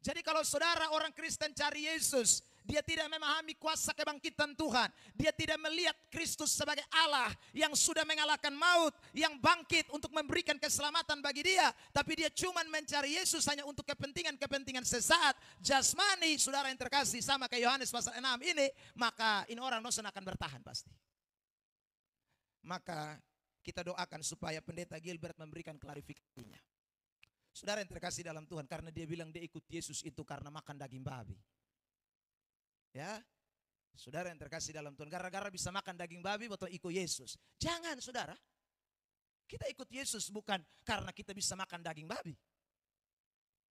Jadi kalau saudara orang Kristen cari Yesus, dia tidak memahami kuasa kebangkitan Tuhan. Dia tidak melihat Kristus sebagai Allah yang sudah mengalahkan maut, yang bangkit untuk memberikan keselamatan bagi dia. Tapi dia cuma mencari Yesus hanya untuk kepentingan-kepentingan sesaat, jasmani, saudara yang terkasih, sama kayak Yohanes pasal 6 ini, maka ini orang dosen akan bertahan pasti. Maka kita doakan supaya pendeta Gilbert memberikan klarifikasinya. Saudara yang terkasih dalam Tuhan, karena dia bilang dia ikut Yesus itu karena makan daging babi. Ya, saudara yang terkasih dalam Tuhan, gara-gara bisa makan daging babi atau ikut Yesus. Jangan saudara, kita ikut Yesus bukan karena kita bisa makan daging babi.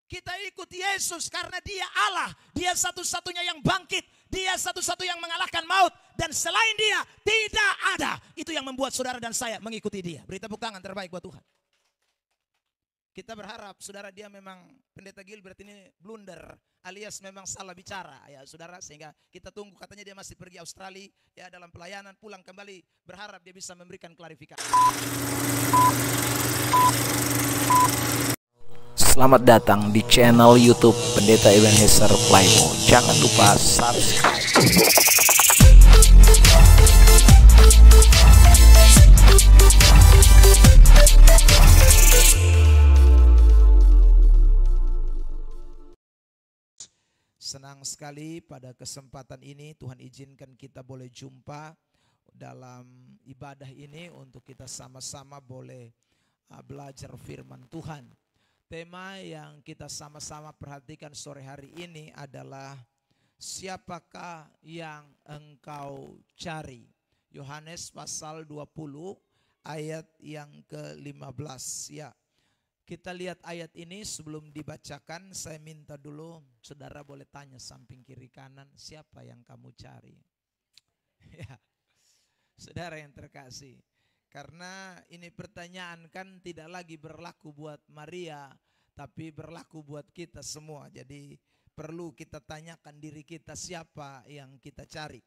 Kita ikut Yesus karena dia Allah, dia satu-satunya yang bangkit, dia satu-satu yang mengalahkan maut. Dan selain dia tidak ada. Itu yang membuat saudara dan saya mengikuti dia. Beri tepuk tangan terbaik buat Tuhan. Kita berharap saudara dia memang pendeta Gilbert ini blunder alias memang salah bicara ya saudara, sehingga kita tunggu, katanya dia masih pergi Australia ya dalam pelayanan, pulang kembali, berharap dia bisa memberikan klarifikasi. Selamat datang di channel YouTube Pendeta Ebenezer Playmo. Jangan lupa subscribe. Senang sekali pada kesempatan ini Tuhan izinkan kita boleh jumpa dalam ibadah ini untuk kita sama-sama boleh belajar firman Tuhan. Tema yang kita sama-sama perhatikan sore hari ini adalah siapakah yang engkau cari? Yohanes pasal 20 ayat yang ke-15 ya. Kita lihat ayat ini sebelum dibacakan, saya minta dulu saudara boleh tanya samping kiri kanan, siapa yang kamu cari? Ya, saudara yang terkasih, karena ini pertanyaan kan tidak lagi berlaku buat Maria, tapi berlaku buat kita semua. Jadi perlu kita tanyakan diri kita, siapa yang kita cari.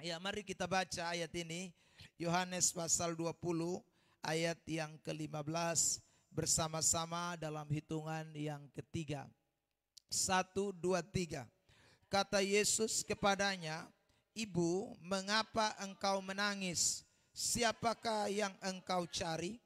Ya, mari kita baca ayat ini, Yohanes pasal 20 ayat yang ke-15. Bersama-sama dalam hitungan yang ketiga. 1, 2, 3. Kata Yesus kepadanya, "Ibu, mengapa engkau menangis? Siapakah yang engkau cari?"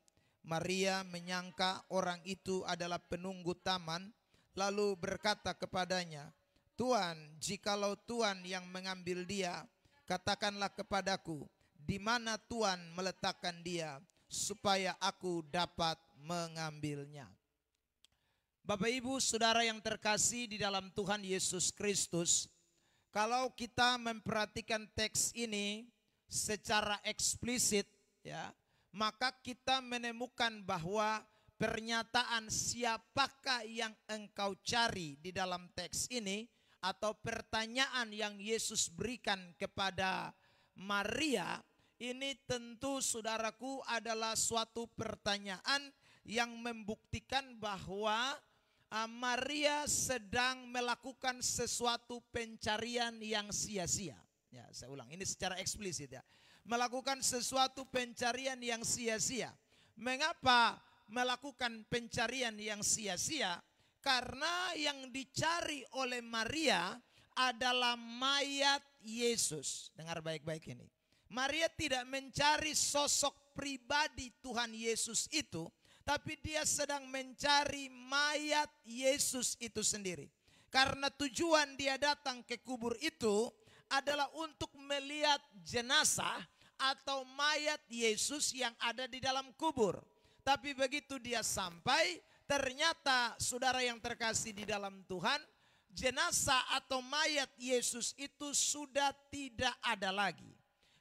Maria menyangka orang itu adalah penunggu taman, lalu berkata kepadanya, "Tuan, jikalau Tuan yang mengambil dia, katakanlah kepadaku, di mana Tuan meletakkan dia, supaya aku dapat mengambilnya." Bapak Ibu saudara yang terkasih di dalam Tuhan Yesus Kristus, kalau kita memperhatikan teks ini secara eksplisit ya, maka kita menemukan bahwa pernyataan siapakah yang engkau cari di dalam teks ini, atau pertanyaan yang Yesus berikan kepada Maria, ini tentu saudaraku adalah suatu pertanyaan yang membuktikan bahwa Maria sedang melakukan sesuatu pencarian yang sia-sia. Ya, saya ulang, ini secara eksplisit ya. Melakukan sesuatu pencarian yang sia-sia. Mengapa melakukan pencarian yang sia-sia? Karena yang dicari oleh Maria adalah mayat Yesus. Dengar baik-baik ini. Maria tidak mencari sosok pribadi Tuhan Yesus itu, tapi dia sedang mencari mayat Yesus itu sendiri. Karena tujuan dia datang ke kubur itu adalah untuk melihat jenazah atau mayat Yesus yang ada di dalam kubur. Tapi begitu dia sampai, ternyata saudara yang terkasih di dalam Tuhan, jenazah atau mayat Yesus itu sudah tidak ada lagi.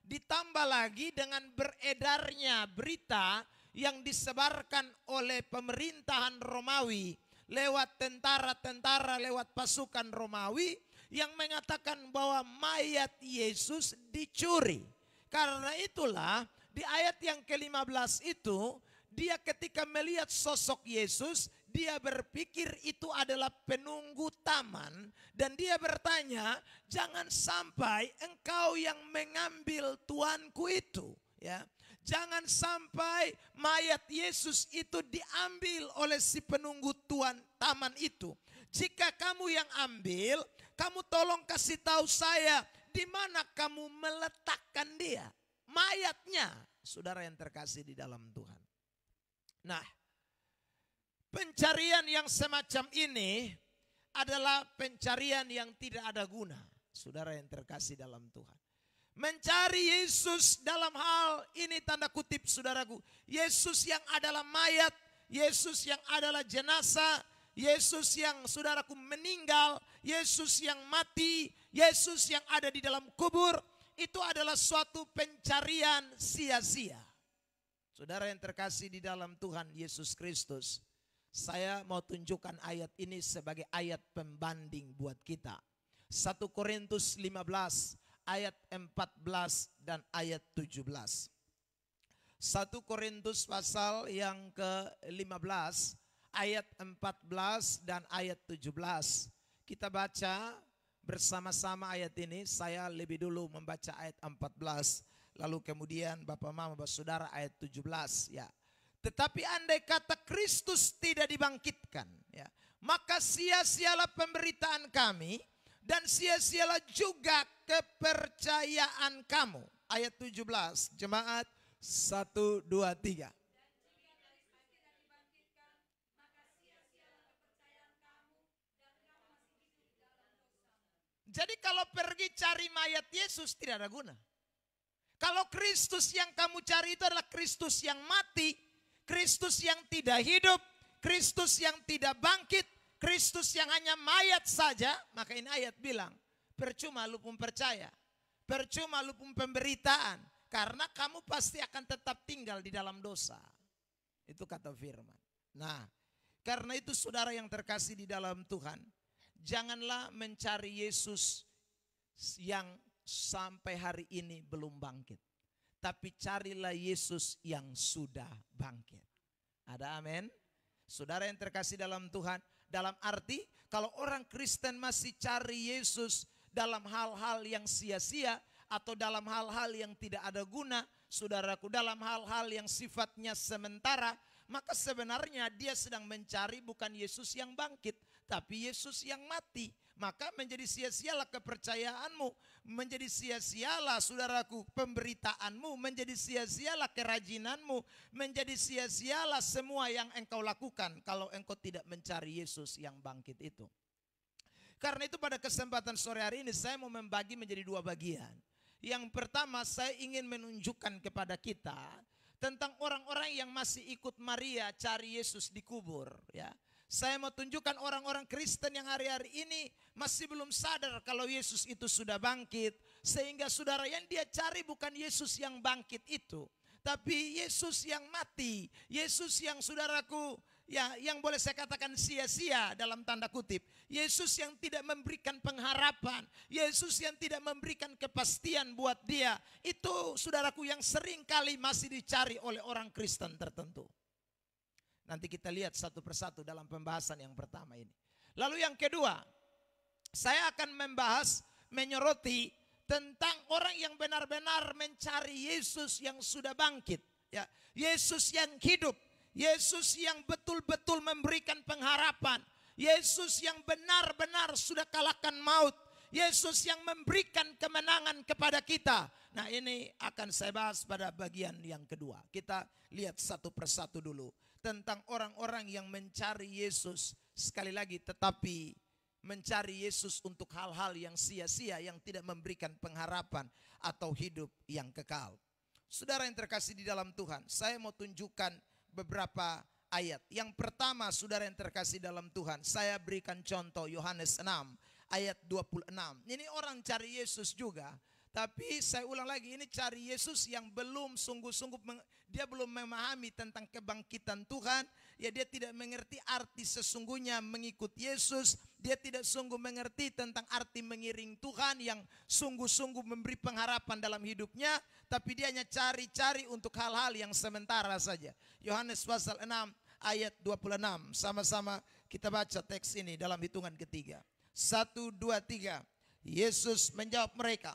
Ditambah lagi dengan beredarnya berita yang disebarkan oleh pemerintahan Romawi lewat tentara-tentara, lewat pasukan Romawi yang mengatakan bahwa mayat Yesus dicuri. Karena itulah di ayat yang ke-15 itu, dia ketika melihat sosok Yesus, dia berpikir itu adalah penunggu taman, dan dia bertanya, jangan sampai engkau yang mengambil tuanku itu, ya. Jangan sampai mayat Yesus itu diambil oleh si penunggu tuan taman itu. Jika kamu yang ambil, kamu tolong kasih tahu saya di mana kamu meletakkan dia, mayatnya, saudara yang terkasih di dalam Tuhan. Nah, pencarian yang semacam ini adalah pencarian yang tidak ada guna, saudara yang terkasih dalam Tuhan. Mencari Yesus dalam hal ini tanda kutip saudaraku, Yesus yang adalah mayat, Yesus yang adalah jenazah, Yesus yang saudaraku meninggal, Yesus yang mati, Yesus yang ada di dalam kubur, itu adalah suatu pencarian sia-sia. Saudara yang terkasih di dalam Tuhan Yesus Kristus, saya mau tunjukkan ayat ini sebagai ayat pembanding buat kita. 1 Korintus 15 ayat 14 dan ayat 17. 1 Korintus pasal yang ke-15 ayat 14 dan ayat 17. Kita baca bersama-sama ayat ini. Saya lebih dulu membaca ayat 14, lalu kemudian Bapak Mama Bapak Saudara ayat 17 ya. Tetapi andai kata Kristus tidak dibangkitkan ya, maka sia-sialah pemberitaan kami dan sia-sialah juga kepercayaan kamu. Ayat 17, jemaat 1, 2, 3. Jadi kalau pergi cari mayat Yesus tidak ada guna. Kalau Kristus yang kamu cari itu adalah Kristus yang mati, Kristus yang tidak hidup, Kristus yang tidak bangkit, Kristus yang hanya mayat saja, maka ini ayat bilang, percuma lu pun percaya, percuma lu pun pemberitaan, karena kamu pasti akan tetap tinggal di dalam dosa. Itu kata firman. Nah, karena itu saudara yang terkasih di dalam Tuhan, janganlah mencari Yesus yang sampai hari ini belum bangkit. Tapi carilah Yesus yang sudah bangkit. Ada amin? Saudara yang terkasih dalam Tuhan, dalam arti kalau orang Kristen masih cari Yesus dalam hal-hal yang sia-sia atau dalam hal-hal yang tidak ada guna, saudaraku, dalam hal-hal yang sifatnya sementara, maka sebenarnya dia sedang mencari bukan Yesus yang bangkit, tapi Yesus yang mati. Maka menjadi sia-sialah kepercayaanmu, menjadi sia-sialah saudaraku pemberitaanmu, menjadi sia-sialah kerajinanmu, menjadi sia-sialah semua yang engkau lakukan kalau engkau tidak mencari Yesus yang bangkit itu. Karena itu pada kesempatan sore hari ini saya mau membagi menjadi dua bagian. Yang pertama saya ingin menunjukkan kepada kita tentang orang-orang yang masih ikut Maria cari Yesus di kubur ya. Saya mau tunjukkan orang-orang Kristen yang hari-hari ini masih belum sadar kalau Yesus itu sudah bangkit. Sehingga saudara yang dia cari bukan Yesus yang bangkit itu, tapi Yesus yang mati. Yesus yang saudaraku, ya, yang boleh saya katakan sia-sia dalam tanda kutip. Yesus yang tidak memberikan pengharapan. Yesus yang tidak memberikan kepastian buat dia. Itu saudaraku yang sering kali masih dicari oleh orang Kristen tertentu. Nanti kita lihat satu persatu dalam pembahasan yang pertama ini. Lalu yang kedua, saya akan membahas, menyoroti tentang orang yang benar-benar mencari Yesus yang sudah bangkit. Ya, Yesus yang hidup, Yesus yang betul-betul memberikan pengharapan, Yesus yang benar-benar sudah kalahkan maut, Yesus yang memberikan kemenangan kepada kita. Nah, ini akan saya bahas pada bagian yang kedua. Kita lihat satu persatu dulu tentang orang-orang yang mencari Yesus, sekali lagi tetapi mencari Yesus untuk hal-hal yang sia-sia, yang tidak memberikan pengharapan atau hidup yang kekal. Saudara yang terkasih di dalam Tuhan, saya mau tunjukkan beberapa ayat. Yang pertama, saudara yang terkasih dalam Tuhan, saya berikan contoh Yohanes 6 ayat 26. Ini orang cari Yesus juga, tapi saya ulang lagi, ini cari Yesus yang belum sungguh-sungguh, dia belum memahami tentang kebangkitan Tuhan. Ya, dia tidak mengerti arti sesungguhnya mengikut Yesus. Dia tidak sungguh mengerti tentang arti mengiring Tuhan yang sungguh-sungguh memberi pengharapan dalam hidupnya. Tapi dia hanya cari-cari untuk hal-hal yang sementara saja. Yohanes pasal 6 ayat 26. Sama-sama kita baca teks ini dalam hitungan ketiga. 1, 2, 3. Yesus menjawab mereka,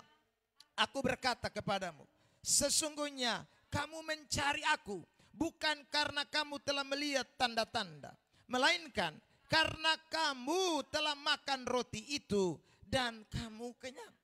aku berkata kepadamu, sesungguhnya kamu mencari aku bukan karena kamu telah melihat tanda-tanda, melainkan karena kamu telah makan roti itu dan kamu kenyang.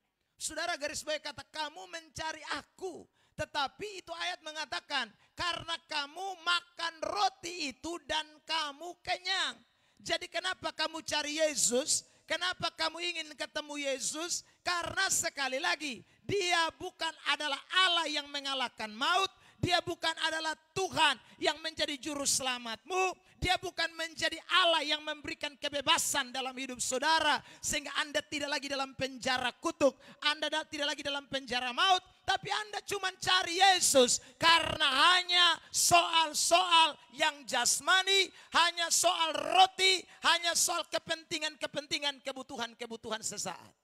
Saudara, garis bawah kata kamu mencari aku. Tetapi itu ayat mengatakan karena kamu makan roti itu dan kamu kenyang. Jadi kenapa kamu cari Yesus? Kenapa kamu ingin ketemu Yesus? Karena sekali lagi dia bukan adalah Allah yang mengalahkan maut. Dia bukan adalah Tuhan yang menjadi juru selamatmu. Dia bukan menjadi Allah yang memberikan kebebasan dalam hidup saudara. Sehingga Anda tidak lagi dalam penjara kutuk. Anda tidak lagi dalam penjara maut. Tapi Anda cuma cari Yesus. Karena hanya soal-soal yang jasmani. Hanya soal roti. Hanya soal kepentingan-kepentingan, kebutuhan-kebutuhan sesaat.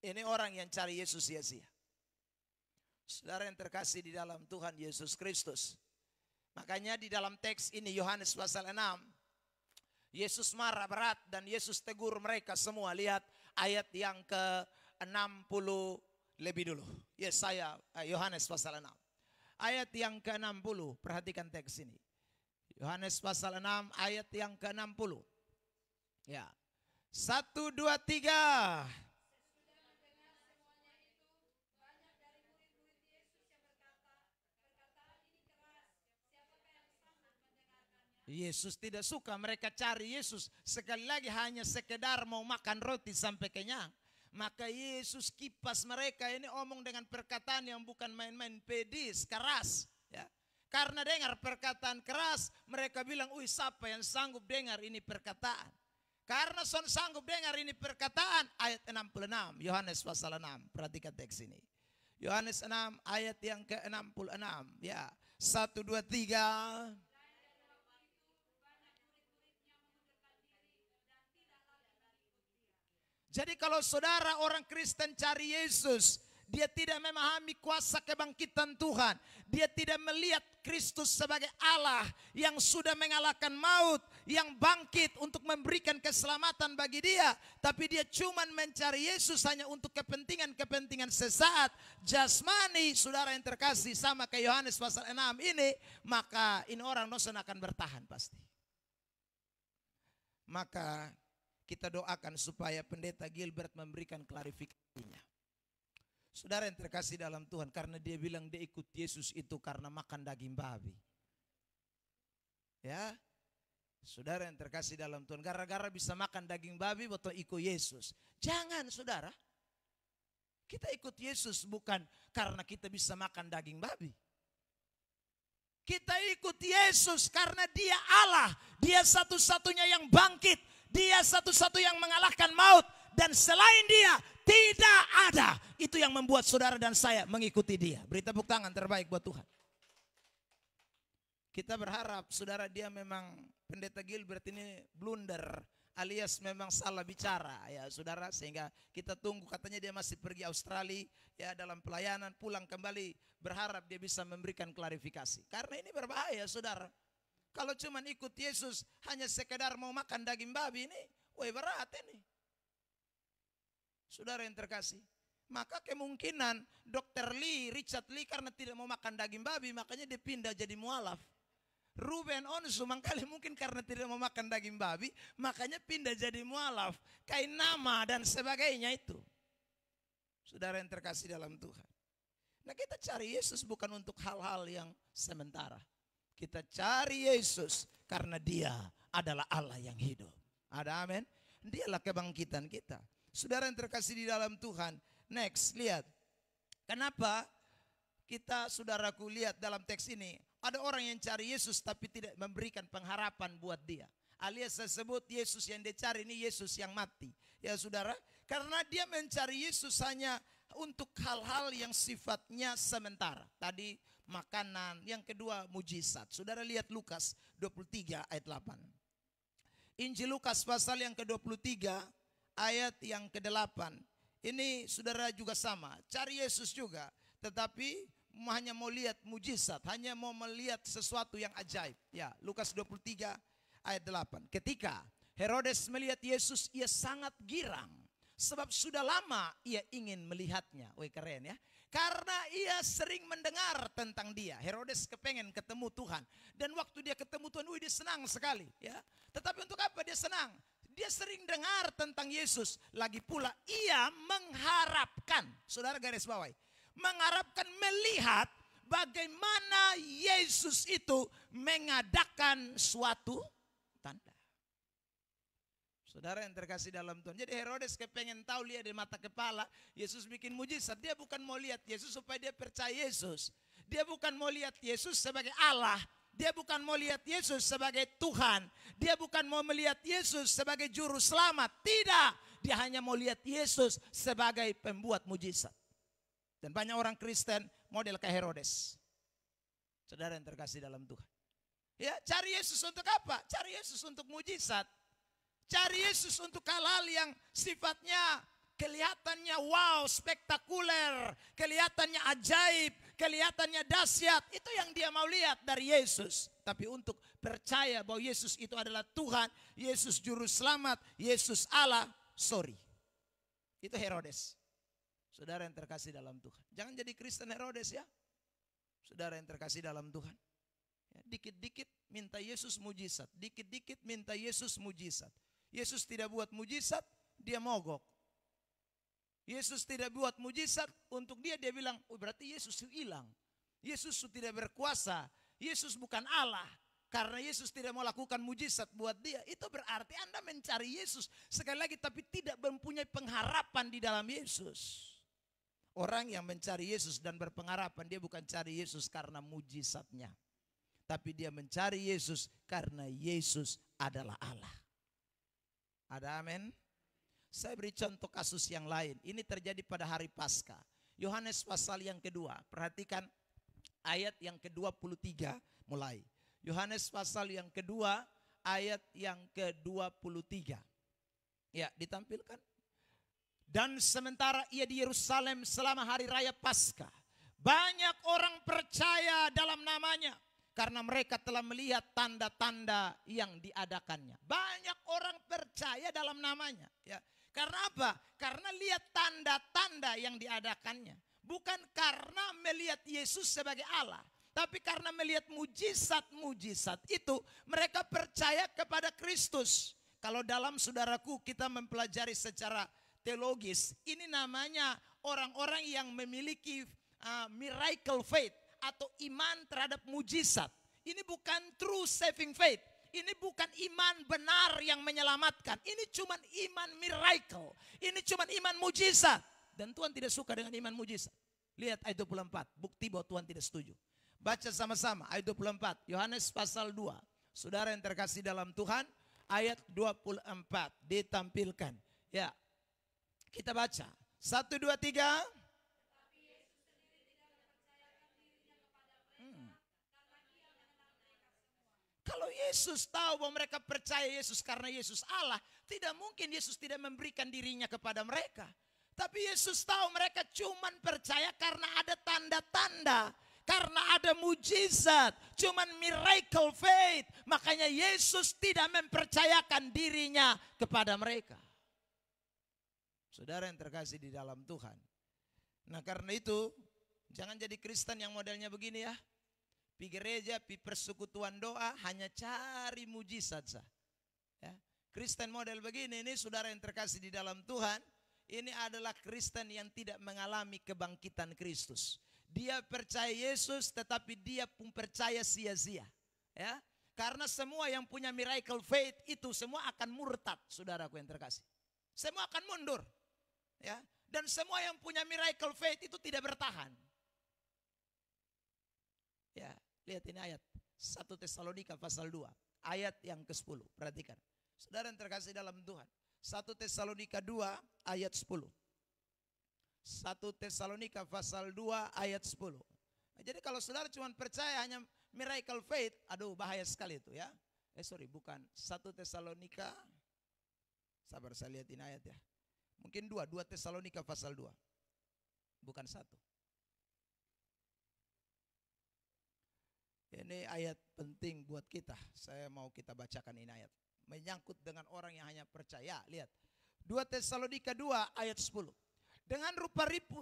Ini orang yang cari Yesus sia-sia. Saudara yang terkasih di dalam Tuhan Yesus Kristus. Makanya di dalam teks ini Yohanes pasal 6. Yesus marah berat dan Yesus tegur mereka semua. Lihat ayat yang ke-60 lebih dulu. Yohanes pasal 6. Ayat yang ke-60. Perhatikan teks ini. Yohanes pasal 6 ayat yang ke-60. Ya. 1, 2, 3. Yesus tidak suka mereka cari Yesus. Sekali lagi hanya sekedar mau makan roti sampai kenyang. Maka Yesus kipas mereka ini omong dengan perkataan yang bukan main-main, pedis, keras. Ya. Karena dengar perkataan keras, mereka bilang, siapa yang sanggup dengar ini perkataan? Karena sanggup dengar ini perkataan, ayat 66, Yohanes pasal 6. Perhatikan teks ini. Yohanes 6 ayat yang ke-66. Ya, 1, 2, 3. Jadi kalau saudara orang Kristen cari Yesus, dia tidak memahami kuasa kebangkitan Tuhan. Dia tidak melihat Kristus sebagai Allah yang sudah mengalahkan maut, yang bangkit untuk memberikan keselamatan bagi dia. Tapi dia cuma mencari Yesus hanya untuk kepentingan-kepentingan sesaat, jasmani. Saudara yang terkasih, sama kayak Yohanes pasal 6 ini, maka ini orang dosen akan bertahan pasti. Maka kita doakan supaya pendeta Gilbert memberikan klarifikasinya. Saudara yang terkasih dalam Tuhan, karena dia bilang dia ikut Yesus itu karena makan daging babi. Ya, saudara yang terkasih dalam Tuhan, gara-gara bisa makan daging babi, betul ikut Yesus. Jangan saudara, kita ikut Yesus bukan karena kita bisa makan daging babi. Kita ikut Yesus karena dia Allah, dia satu-satunya yang bangkit. Dia satu-satu yang mengalahkan maut. Dan selain dia tidak ada. Itu yang membuat saudara dan saya mengikuti dia. Beri tepuk tangan terbaik buat Tuhan. Kita berharap saudara dia memang pendeta Gilbert ini blunder. Alias memang salah bicara ya saudara. Sehingga kita tunggu, katanya dia masih pergi Australia ya dalam pelayanan, pulang kembali. Berharap dia bisa memberikan klarifikasi. Karena ini berbahaya saudara. Kalau cuma ikut Yesus hanya sekedar mau makan daging babi ini, berat ini. Saudara yang terkasih, maka kemungkinan Dr. Lee, Richard Lee karena tidak mau makan daging babi, makanya dia pindah jadi mualaf. Ruben Onsu mangkali mungkin karena tidak mau makan daging babi, makanya pindah jadi mualaf. Kain nama dan sebagainya itu. Saudara yang terkasih dalam Tuhan. Nah kita cari Yesus bukan untuk hal-hal yang sementara. Kita cari Yesus karena dia adalah Allah yang hidup. Ada amin? Dialah kebangkitan kita. Saudara yang terkasih di dalam Tuhan. Next, lihat. Kenapa kita saudaraku lihat dalam teks ini. Ada orang yang cari Yesus tapi tidak memberikan pengharapan buat dia. Alias saya sebut Yesus yang dia cari ini Yesus yang mati. Ya saudara. Karena dia mencari Yesus hanya untuk hal-hal yang sifatnya sementara. Tadi makanan, yang kedua mujizat. Saudara lihat Lukas 23 ayat 8. Injil Lukas pasal yang ke-23 ayat yang ke-8. Ini saudara juga sama, cari Yesus juga. Tetapi hanya mau lihat mujizat, hanya mau melihat sesuatu yang ajaib. Ya, Lukas 23 ayat 8. Ketika Herodes melihat Yesus, ia sangat girang. Sebab sudah lama ia ingin melihatnya. Keren ya. Karena ia sering mendengar tentang dia. Herodes kepengen ketemu Tuhan. Dan waktu dia ketemu Tuhan, dia senang sekali. Ya. Tetapi untuk apa dia senang? Dia sering dengar tentang Yesus. Lagi pula ia mengharapkan. Saudara garis bawahi. Mengharapkan melihat bagaimana Yesus itu mengadakan suatu tanda. Saudara yang terkasih dalam Tuhan. Jadi Herodes kepengen tahu, lihat di mata kepala. Yesus bikin mujizat. Dia bukan mau lihat Yesus supaya dia percaya Yesus. Dia bukan mau lihat Yesus sebagai Allah. Dia bukan mau lihat Yesus sebagai Tuhan. Dia bukan mau melihat Yesus sebagai juru selamat. Tidak. Dia hanya mau lihat Yesus sebagai pembuat mujizat. Dan banyak orang Kristen model kayak Herodes. Saudara yang terkasih dalam Tuhan. Ya, cari Yesus untuk apa? Cari Yesus untuk mujizat. Cari Yesus untuk hal-hal yang sifatnya kelihatannya wow, spektakuler, kelihatannya ajaib, kelihatannya dahsyat. Itu yang dia mau lihat dari Yesus. Tapi untuk percaya bahwa Yesus itu adalah Tuhan, Yesus juru selamat, Yesus Allah, sorry. Itu Herodes. Saudara yang terkasih dalam Tuhan. Jangan jadi Kristen Herodes ya. Saudara yang terkasih dalam Tuhan. Dikit-dikit minta Yesus mujizat. Dikit-dikit minta Yesus mujizat. Yesus tidak buat mujizat, dia mogok. Yesus tidak buat mujizat, untuk dia bilang, oh berarti Yesus hilang. Yesus tidak berkuasa. Yesus bukan Allah. Karena Yesus tidak mau lakukan mujizat buat dia. Itu berarti Anda mencari Yesus. Sekali lagi, tapi tidak mempunyai pengharapan di dalam Yesus. Orang yang mencari Yesus dan berpengharapan, dia bukan cari Yesus karena mujizatnya. Tapi dia mencari Yesus karena Yesus adalah Allah. Ada amin? Saya beri contoh kasus yang lain. Ini terjadi pada hari Paskah. Yohanes pasal yang kedua. Perhatikan ayat yang ke-23 mulai. Yohanes pasal yang kedua ayat yang ke-23. Ya, ditampilkan. Dan sementara ia di Yerusalem selama hari raya Paskah, banyak orang percaya dalam namanya. Karena mereka telah melihat tanda-tanda yang diadakannya. Banyak orang percaya dalam namanya. Ya. Karena apa? Karena lihat tanda-tanda yang diadakannya. Bukan karena melihat Yesus sebagai Allah. Tapi karena melihat mujizat-mujizat itu, mereka percaya kepada Kristus. Kalau dalam saudaraku kita mempelajari secara teologis, ini namanya orang-orang yang memiliki miracle faith. Atau iman terhadap mujizat. Ini bukan true saving faith. Ini bukan iman benar yang menyelamatkan. Ini cuma iman miracle. Ini cuma iman mujizat. Dan Tuhan tidak suka dengan iman mujizat. Lihat ayat 24. Bukti bahwa Tuhan tidak setuju. Baca sama-sama ayat 24. Yohanes pasal 2. Saudara yang terkasih dalam Tuhan. Ayat 24. Ditampilkan. Ya. Kita baca. 1, 2, 3. Kalau Yesus tahu bahwa mereka percaya Yesus karena Yesus Allah, tidak mungkin Yesus tidak memberikan dirinya kepada mereka. Tapi Yesus tahu mereka cuma percaya karena ada tanda-tanda, karena ada mujizat, cuman miracle faith. Makanya Yesus tidak mempercayakan dirinya kepada mereka. Saudara yang terkasih di dalam Tuhan. Nah karena itu, jangan jadi Kristen yang modelnya begini ya. Pi gereja, pi persekutuan doa, hanya cari mujizat sah. Ya. Kristen model begini, ini saudara yang terkasih di dalam Tuhan, ini adalah Kristen yang tidak mengalami kebangkitan Kristus. Dia percaya Yesus, tetapi dia pun percaya sia-sia. Ya. Karena semua yang punya miracle faith itu semua akan murtad, saudaraku yang terkasih. Semua akan mundur. Ya. Dan semua yang punya miracle faith itu tidak bertahan. Ya. Lihat ini ayat 1 Tesalonika pasal 2 ayat yang ke-10. Perhatikan. Saudara yang terkasih dalam Tuhan. 1 Tesalonika 2 ayat 10. 1 Tesalonika pasal 2 ayat 10. Nah, jadi kalau saudara cuma percaya hanya miracle faith, aduh bahaya sekali itu ya. Bukan 1 Tesalonika. Sabar saya lihat ini ayat ya. Mungkin 2 Tesalonika pasal 2. Bukan 1. Ini ayat penting buat kita. Saya mau kita bacakan ini ayat. Menyangkut dengan orang yang hanya percaya. Lihat. 2 Tesalonika 2 ayat 10. dengan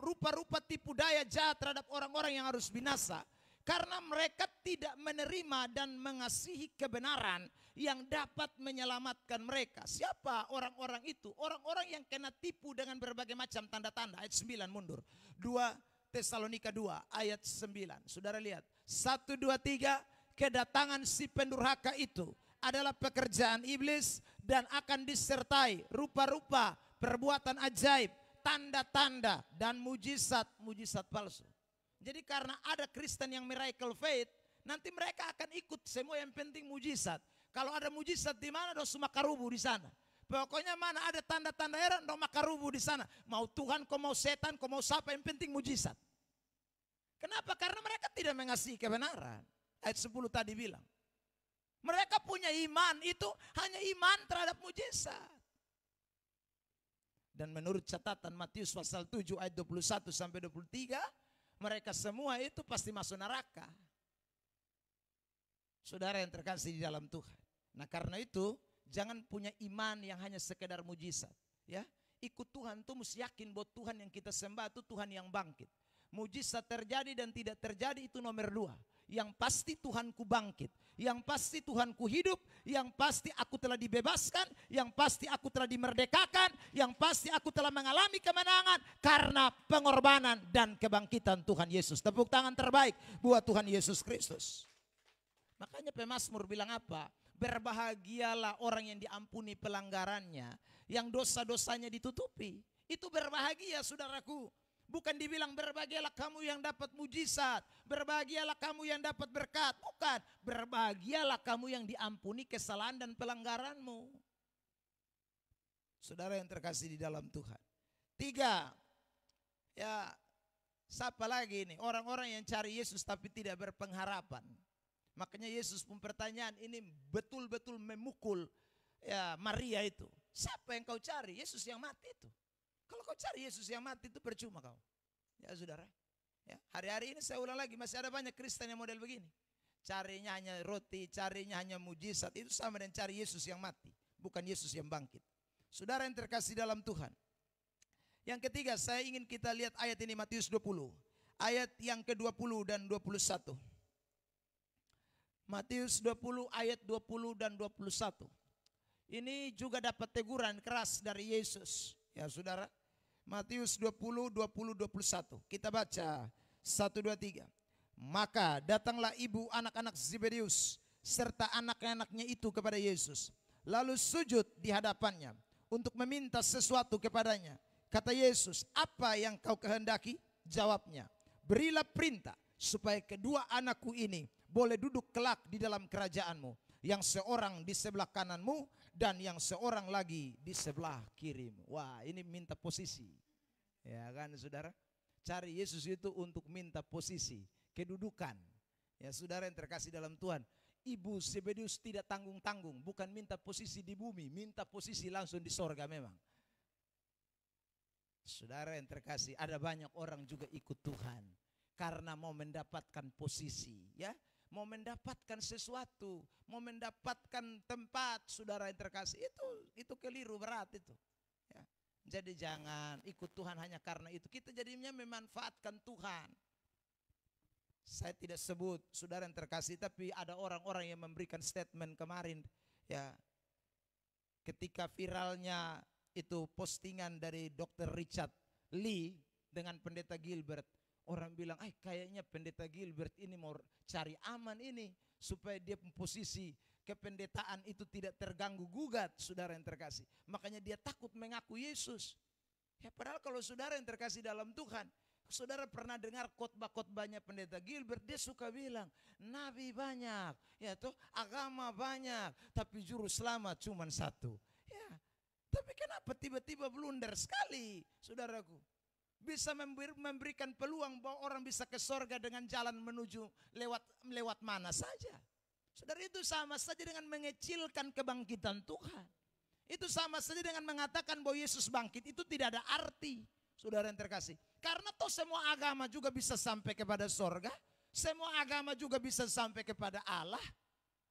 rupa-rupa tipu daya jahat terhadap orang-orang yang harus binasa. Karena mereka tidak menerima dan mengasihi kebenaran yang dapat menyelamatkan mereka. Siapa orang-orang itu? Orang-orang yang kena tipu dengan berbagai macam tanda-tanda. Ayat 9 mundur. 2 Tesalonika 2 ayat 9. Saudara lihat. 1, 2, 3. Kedatangan si pendurhaka itu adalah pekerjaan iblis dan akan disertai rupa-rupa perbuatan ajaib, tanda-tanda dan mujizat palsu. Jadi karena ada Kristen yang miracle faith, nanti mereka akan ikut semua, yang penting mujizat. Kalau ada mujizat di mana, dosa makarubu di sana. Pokoknya mana ada tanda-tanda heran, dosa makarubu di sana. Mau Tuhan, kau mau setan, kau mau siapa, yang penting mujizat. Kenapa? Karena mereka tidak mengasihi kebenaran. Ayat 10 tadi bilang. Mereka punya iman, itu hanya iman terhadap mujizat. Dan menurut catatan Matius pasal 7 ayat 21 sampai 23, mereka semua itu pasti masuk neraka. Saudara yang terkasih di dalam Tuhan. Nah karena itu jangan punya iman yang hanya sekedar mujizat. Ya, ikut Tuhan tuh mesti yakin bahwa Tuhan yang kita sembah itu Tuhan yang bangkit. Mujizat terjadi dan tidak terjadi itu nomor 2. Yang pasti Tuhanku bangkit. Yang pasti Tuhanku hidup. Yang pasti aku telah dibebaskan. Yang pasti aku telah dimerdekakan. Yang pasti aku telah mengalami kemenangan. Karena pengorbanan dan kebangkitan Tuhan Yesus. Tepuk tangan terbaik buat Tuhan Yesus Kristus. Makanya pemazmur bilang apa? Berbahagialah orang yang diampuni pelanggarannya. Yang dosa-dosanya ditutupi. Itu berbahagia saudaraku. Bukan dibilang berbahagialah kamu yang dapat mujizat, berbahagialah kamu yang dapat berkat. Bukan, berbahagialah kamu yang diampuni kesalahan dan pelanggaranmu. Saudara yang terkasih di dalam Tuhan. 3, ya siapa lagi ini? Orang-orang yang cari Yesus tapi tidak berpengharapan. Makanya Yesus pun pertanyaan ini betul-betul memukul ya Maria itu. Siapa yang kau cari? Yesus yang mati itu. Kalau kau cari Yesus yang mati itu percuma kau. Ya saudara. Ya, hari-hari ini saya ulang lagi, masih ada banyak Kristen yang model begini. Carinya hanya roti, carinya hanya mujizat. Itu sama dengan cari Yesus yang mati, bukan Yesus yang bangkit. Saudara yang terkasih dalam Tuhan. Yang ketiga, saya ingin kita lihat ayat ini, Matius 20. Ayat yang ke-20 dan 21. Matius 20 ayat 20 dan 21. Ini juga dapat teguran keras dari Yesus. Ya saudara, Matius 20, 20, 21. Kita baca 1, 2, 3. Maka datanglah ibu anak-anak Zebedeus serta anak-anaknya itu kepada Yesus. Lalu sujud di hadapannya untuk meminta sesuatu kepadanya. Kata Yesus, apa yang kau kehendaki? Jawabnya, berilah perintah supaya kedua anakku ini boleh duduk kelak di dalam kerajaanmu. Yang seorang di sebelah kananmu dan yang seorang lagi di sebelah kirimu. Wah, ini minta posisi. Ya kan saudara? Cari Yesus itu untuk minta posisi, kedudukan. Ya saudara yang terkasih dalam Tuhan. Ibu Zebedeus tidak tanggung-tanggung. Bukan minta posisi di bumi, minta posisi langsung di sorga memang. Saudara yang terkasih, ada banyak orang juga ikut Tuhan karena mau mendapatkan posisi, ya. Mau mendapatkan sesuatu, mau mendapatkan tempat, saudara yang terkasih, itu keliru berat itu. Ya. Jadi jangan ikut Tuhan hanya karena itu. Kita jadinya memanfaatkan Tuhan. Saya tidak sebut saudara yang terkasih, tapi ada orang-orang yang memberikan statement kemarin, ya, ketika viralnya itu postingan dari Dr. Richard Lee dengan Pendeta Gilbert. Orang bilang, kayaknya Pendeta Gilbert ini mau cari aman ini. Supaya dia posisi kependetaan itu tidak terganggu gugat, saudara yang terkasih. Makanya dia takut mengaku Yesus. Ya padahal kalau saudara yang terkasih dalam Tuhan, saudara pernah dengar khotbah-khotbahnya Pendeta Gilbert, dia suka bilang, nabi banyak, ya toh, agama banyak, tapi juru selamat cuma satu. Ya, tapi kenapa tiba-tiba blunder sekali, saudaraku? Bisa memberikan peluang bahwa orang bisa ke sorga dengan jalan menuju lewat mana saja. Saudara, itu sama saja dengan mengecilkan kebangkitan Tuhan. Itu sama saja dengan mengatakan bahwa Yesus bangkit, itu tidak ada arti, saudara yang terkasih. Karena toh semua agama juga bisa sampai kepada sorga, semua agama juga bisa sampai kepada Allah.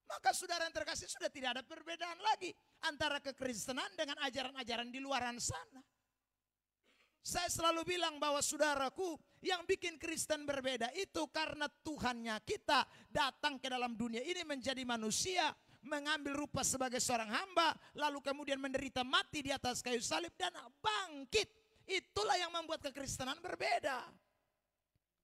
Maka saudara yang terkasih, sudah tidak ada perbedaan lagi antara kekristenan dengan ajaran-ajaran di luaran sana. Saya selalu bilang bahwa saudaraku, yang bikin Kristen berbeda itu karena Tuhannya kita datang ke dalam dunia ini menjadi manusia, mengambil rupa sebagai seorang hamba, lalu kemudian menderita mati di atas kayu salib dan bangkit. Itulah yang membuat kekristenan berbeda.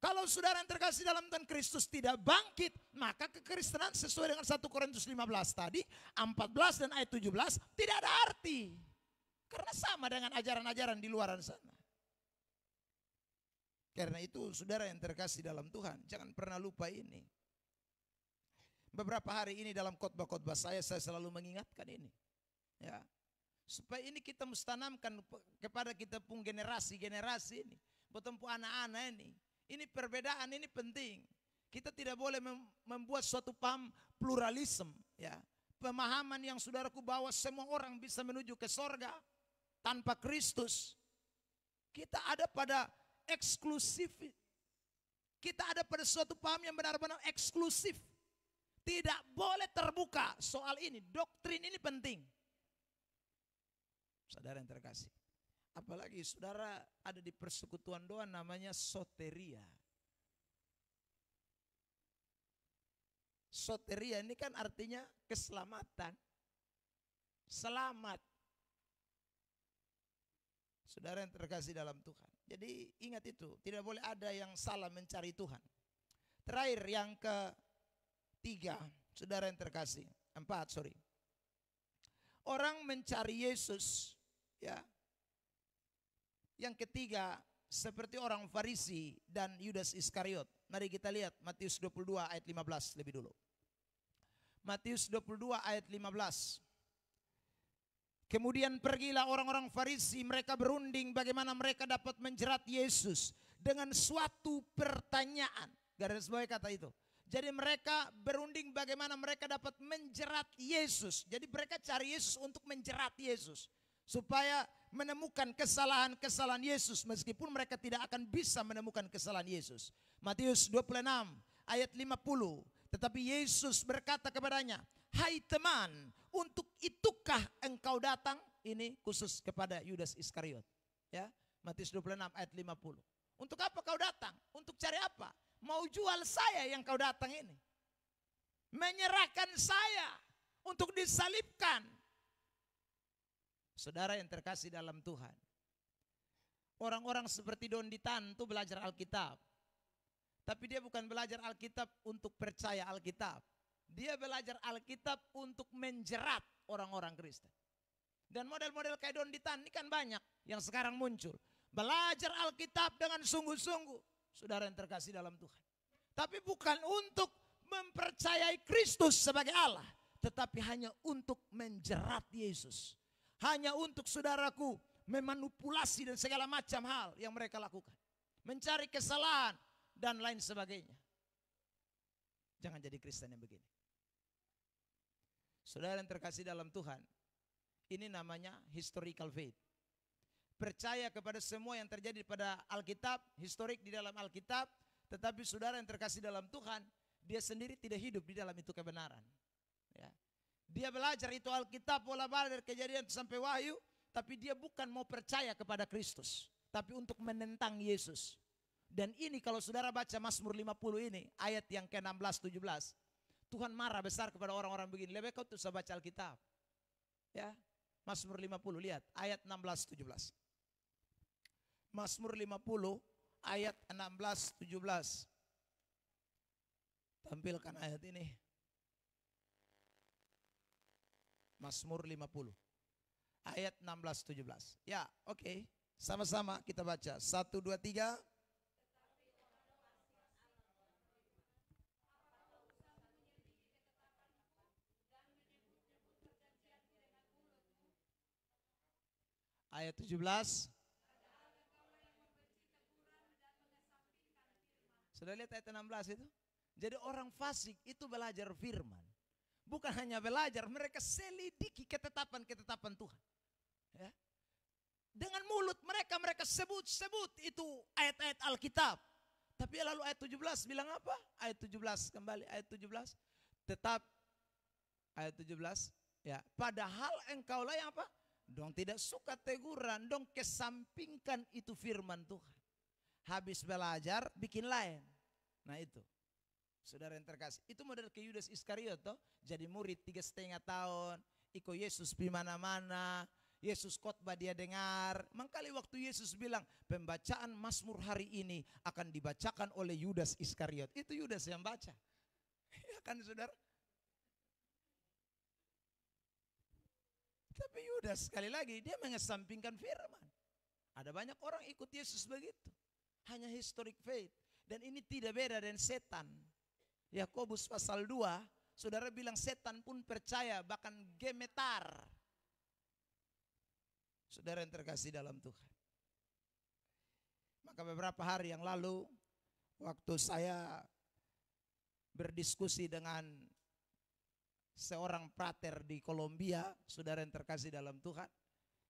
Kalau saudara yang terkasih dalam Tuhan Kristus tidak bangkit, maka kekristenan sesuai dengan 1 Korintus 15 tadi, 14 dan ayat 17 tidak ada arti. Karena sama dengan ajaran-ajaran di luar sana. Karena itu saudara yang terkasih dalam Tuhan, jangan pernah lupa ini. Beberapa hari ini dalam khotbah-khotbah saya selalu mengingatkan ini. Ya, supaya ini kita mesti tanamkan kepada kita pun generasi-generasi ini. Bertempu anak-anak ini. Ini perbedaan ini penting. Kita tidak boleh membuat suatu paham pluralisme. Ya. Pemahaman yang saudaraku bawa semua orang bisa menuju ke sorga tanpa Kristus. Kita ada pada eksklusif. Kita ada pada suatu paham yang benar-benar eksklusif. Tidak boleh terbuka soal ini. Doktrin ini penting. Saudara yang terkasih. Apalagi saudara ada di persekutuan doa namanya soteria. Soteria ini kan artinya keselamatan. Selamat. Saudara yang terkasih dalam Tuhan. Jadi ingat itu, tidak boleh ada yang salah mencari Tuhan. Terakhir yang ketiga, saudara yang terkasih. 4, sorry. Orang mencari Yesus, ya. Yang ketiga, seperti orang Farisi dan Yudas Iskariot. Mari kita lihat Matius 22 ayat 15 lebih dulu. Matius 22 ayat 15. Kemudian pergilah orang-orang Farisi, mereka berunding bagaimana mereka dapat menjerat Yesus dengan suatu pertanyaan. Garis bawahi kata itu. Jadi mereka berunding bagaimana mereka dapat menjerat Yesus. Jadi mereka cari Yesus untuk menjerat Yesus. Supaya menemukan kesalahan-kesalahan Yesus. Meskipun mereka tidak akan bisa menemukan kesalahan Yesus. Matius 26 ayat 50. Tetapi Yesus berkata kepadanya, hai teman, untuk itukah engkau datang? Ini khusus kepada Yudas Iskariot. Ya, Matius 26 ayat 50. Untuk apa kau datang? Untuk cari apa? Mau jual saya yang kau datang ini. Menyerahkan saya untuk disalibkan. Saudara yang terkasih dalam Tuhan. Orang-orang seperti Don Ditan itu belajar Alkitab. Tapi dia bukan belajar Alkitab untuk percaya Alkitab. Dia belajar Alkitab untuk menjerat orang-orang Kristen. Dan model-model kayak Don Ditan ini kan banyak yang sekarang muncul. Belajar Alkitab dengan sungguh-sungguh. Saudara yang terkasih dalam Tuhan. Tapi bukan untuk mempercayai Kristus sebagai Allah. Tetapi hanya untuk menjerat Yesus. Hanya untuk saudaraku memanipulasi dan segala macam hal yang mereka lakukan. Mencari kesalahan dan lain sebagainya. Jangan jadi Kristen yang begini. Saudara yang terkasih dalam Tuhan, ini namanya historical faith. Percaya kepada semua yang terjadi pada Alkitab, historik di dalam Alkitab, tetapi saudara yang terkasih dalam Tuhan, dia sendiri tidak hidup di dalam itu kebenaran. Ya. Dia belajar itu Alkitab, pola balik dari Kejadian sampai Wahyu, tapi dia bukan mau percaya kepada Kristus, tapi untuk menentang Yesus. Dan ini kalau saudara baca Mazmur 50 ini, ayat yang ke-16-17, Tuhan marah besar kepada orang-orang begini. Lebih kau usah baca Alkitab. Ya, Mazmur 50, lihat ayat 16-17. Mazmur 50 ayat 16-17. Tampilkan ayat ini. Mazmur 50 ayat 16-17. Ya, oke. Sama-sama kita baca. 1, 2, 3. Ayat 17. Sudah lihat ayat 16 itu? Jadi orang fasik itu belajar firman. Bukan hanya belajar, mereka selidiki ketetapan-ketetapan Tuhan. Ya. Dengan mulut mereka sebut-sebut itu ayat-ayat Alkitab. Tapi lalu ayat 17 bilang apa? Ayat 17 kembali, ayat 17. Tetap ayat 17. Ya, padahal engkaulah yang apa? Dong tidak suka teguran, dong kesampingkan itu firman Tuhan. Habis belajar bikin lain. Nah itu, saudara yang terkasih, itu model ke Yudas Iskariot toh. Jadi murid 3,5 tahun, ikut Yesus di mana-mana. Yesus khotbah dia dengar. Mangkali waktu Yesus bilang pembacaan Mazmur hari ini akan dibacakan oleh Yudas Iskariot. Itu Yudas yang baca. Ya kan saudara? Tapi Yudas sekali lagi dia mengesampingkan firman. Ada banyak orang ikut Yesus begitu. Hanya historic faith. Dan ini tidak beda dengan setan. Yakobus pasal 2, saudara bilang setan pun percaya, bahkan gemetar. Saudara yang terkasih dalam Tuhan. Maka beberapa hari yang lalu, waktu saya berdiskusi dengan seorang prater di Kolombia, saudara yang terkasih dalam Tuhan.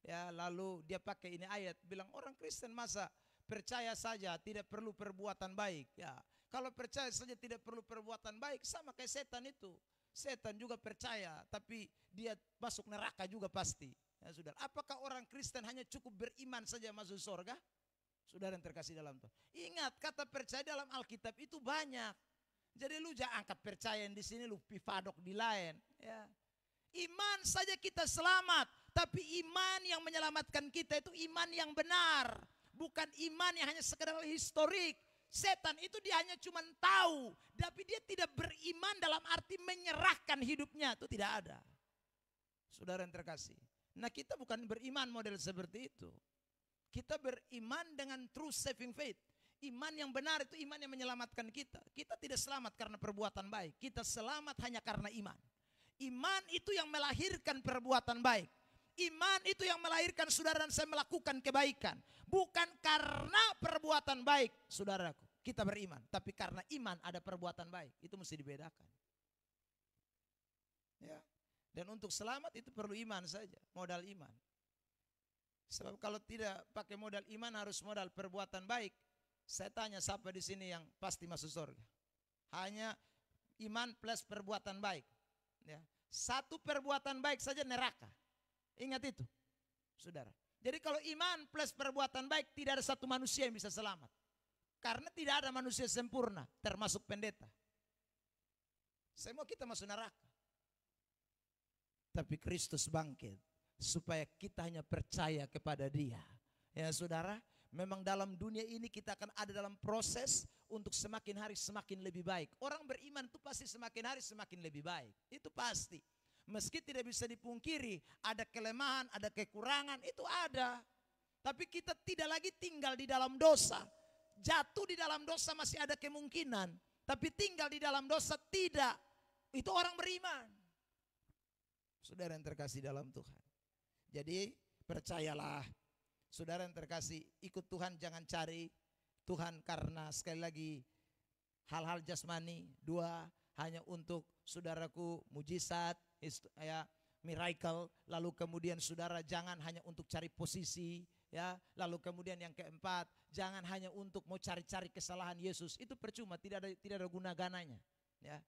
Ya, lalu dia pakai ini ayat, bilang orang Kristen masa percaya saja tidak perlu perbuatan baik. Ya, kalau percaya saja tidak perlu perbuatan baik, sama kayak setan itu. Setan juga percaya, tapi dia masuk neraka juga pasti. Ya, saudara, apakah orang Kristen hanya cukup beriman saja masuk surga? Saudara yang terkasih dalam Tuhan. Ingat, kata percaya dalam Alkitab itu banyak. Jadi lu jangan angkat percaya di sini, lu pivadok di lain. Ya. Iman saja kita selamat, tapi iman yang menyelamatkan kita itu iman yang benar. Bukan iman yang hanya sekedar historik. Setan itu dia hanya cuma tahu, tapi dia tidak beriman dalam arti menyerahkan hidupnya. Itu tidak ada. Saudara yang terkasih. Nah kita bukan beriman model seperti itu. Kita beriman dengan true saving faith. Iman yang benar itu iman yang menyelamatkan kita. Kita tidak selamat karena perbuatan baik. Kita selamat hanya karena iman. Iman itu yang melahirkan perbuatan baik. Iman itu yang melahirkan saudara dan saya melakukan kebaikan. Bukan karena perbuatan baik, saudaraku. Kita beriman. Tapi karena iman ada perbuatan baik. Itu mesti dibedakan. Ya. Dan untuk selamat itu perlu iman saja. Modal iman. Sebab kalau tidak pakai modal iman harus modal perbuatan baik. Saya tanya siapa di sini yang pasti masuk surga? Hanya iman plus perbuatan baik. Ya. Satu perbuatan baik saja neraka. Ingat itu, saudara. Jadi kalau iman plus perbuatan baik tidak ada satu manusia yang bisa selamat. Karena tidak ada manusia sempurna, termasuk pendeta. Semua kita masuk neraka. Tapi Kristus bangkit supaya kita hanya percaya kepada Dia. Ya saudara. Memang dalam dunia ini kita akan ada dalam proses untuk semakin hari semakin lebih baik. Orang beriman itu pasti semakin hari semakin lebih baik. Itu pasti. Meski tidak bisa dipungkiri, ada kelemahan, ada kekurangan, itu ada. Tapi kita tidak lagi tinggal di dalam dosa. Jatuh di dalam dosa masih ada kemungkinan. Tapi tinggal di dalam dosa tidak. Itu orang beriman. Saudara yang terkasih dalam Tuhan. Jadi percayalah. Saudara yang terkasih, ikut Tuhan, jangan cari Tuhan karena sekali lagi hal-hal jasmani. 2, hanya untuk saudaraku mujizat, ya, miracle. Lalu kemudian saudara jangan hanya untuk cari posisi, ya. Lalu kemudian yang keempat, jangan hanya untuk mau cari-cari kesalahan Yesus. Itu percuma, tidak ada guna gananya, ya.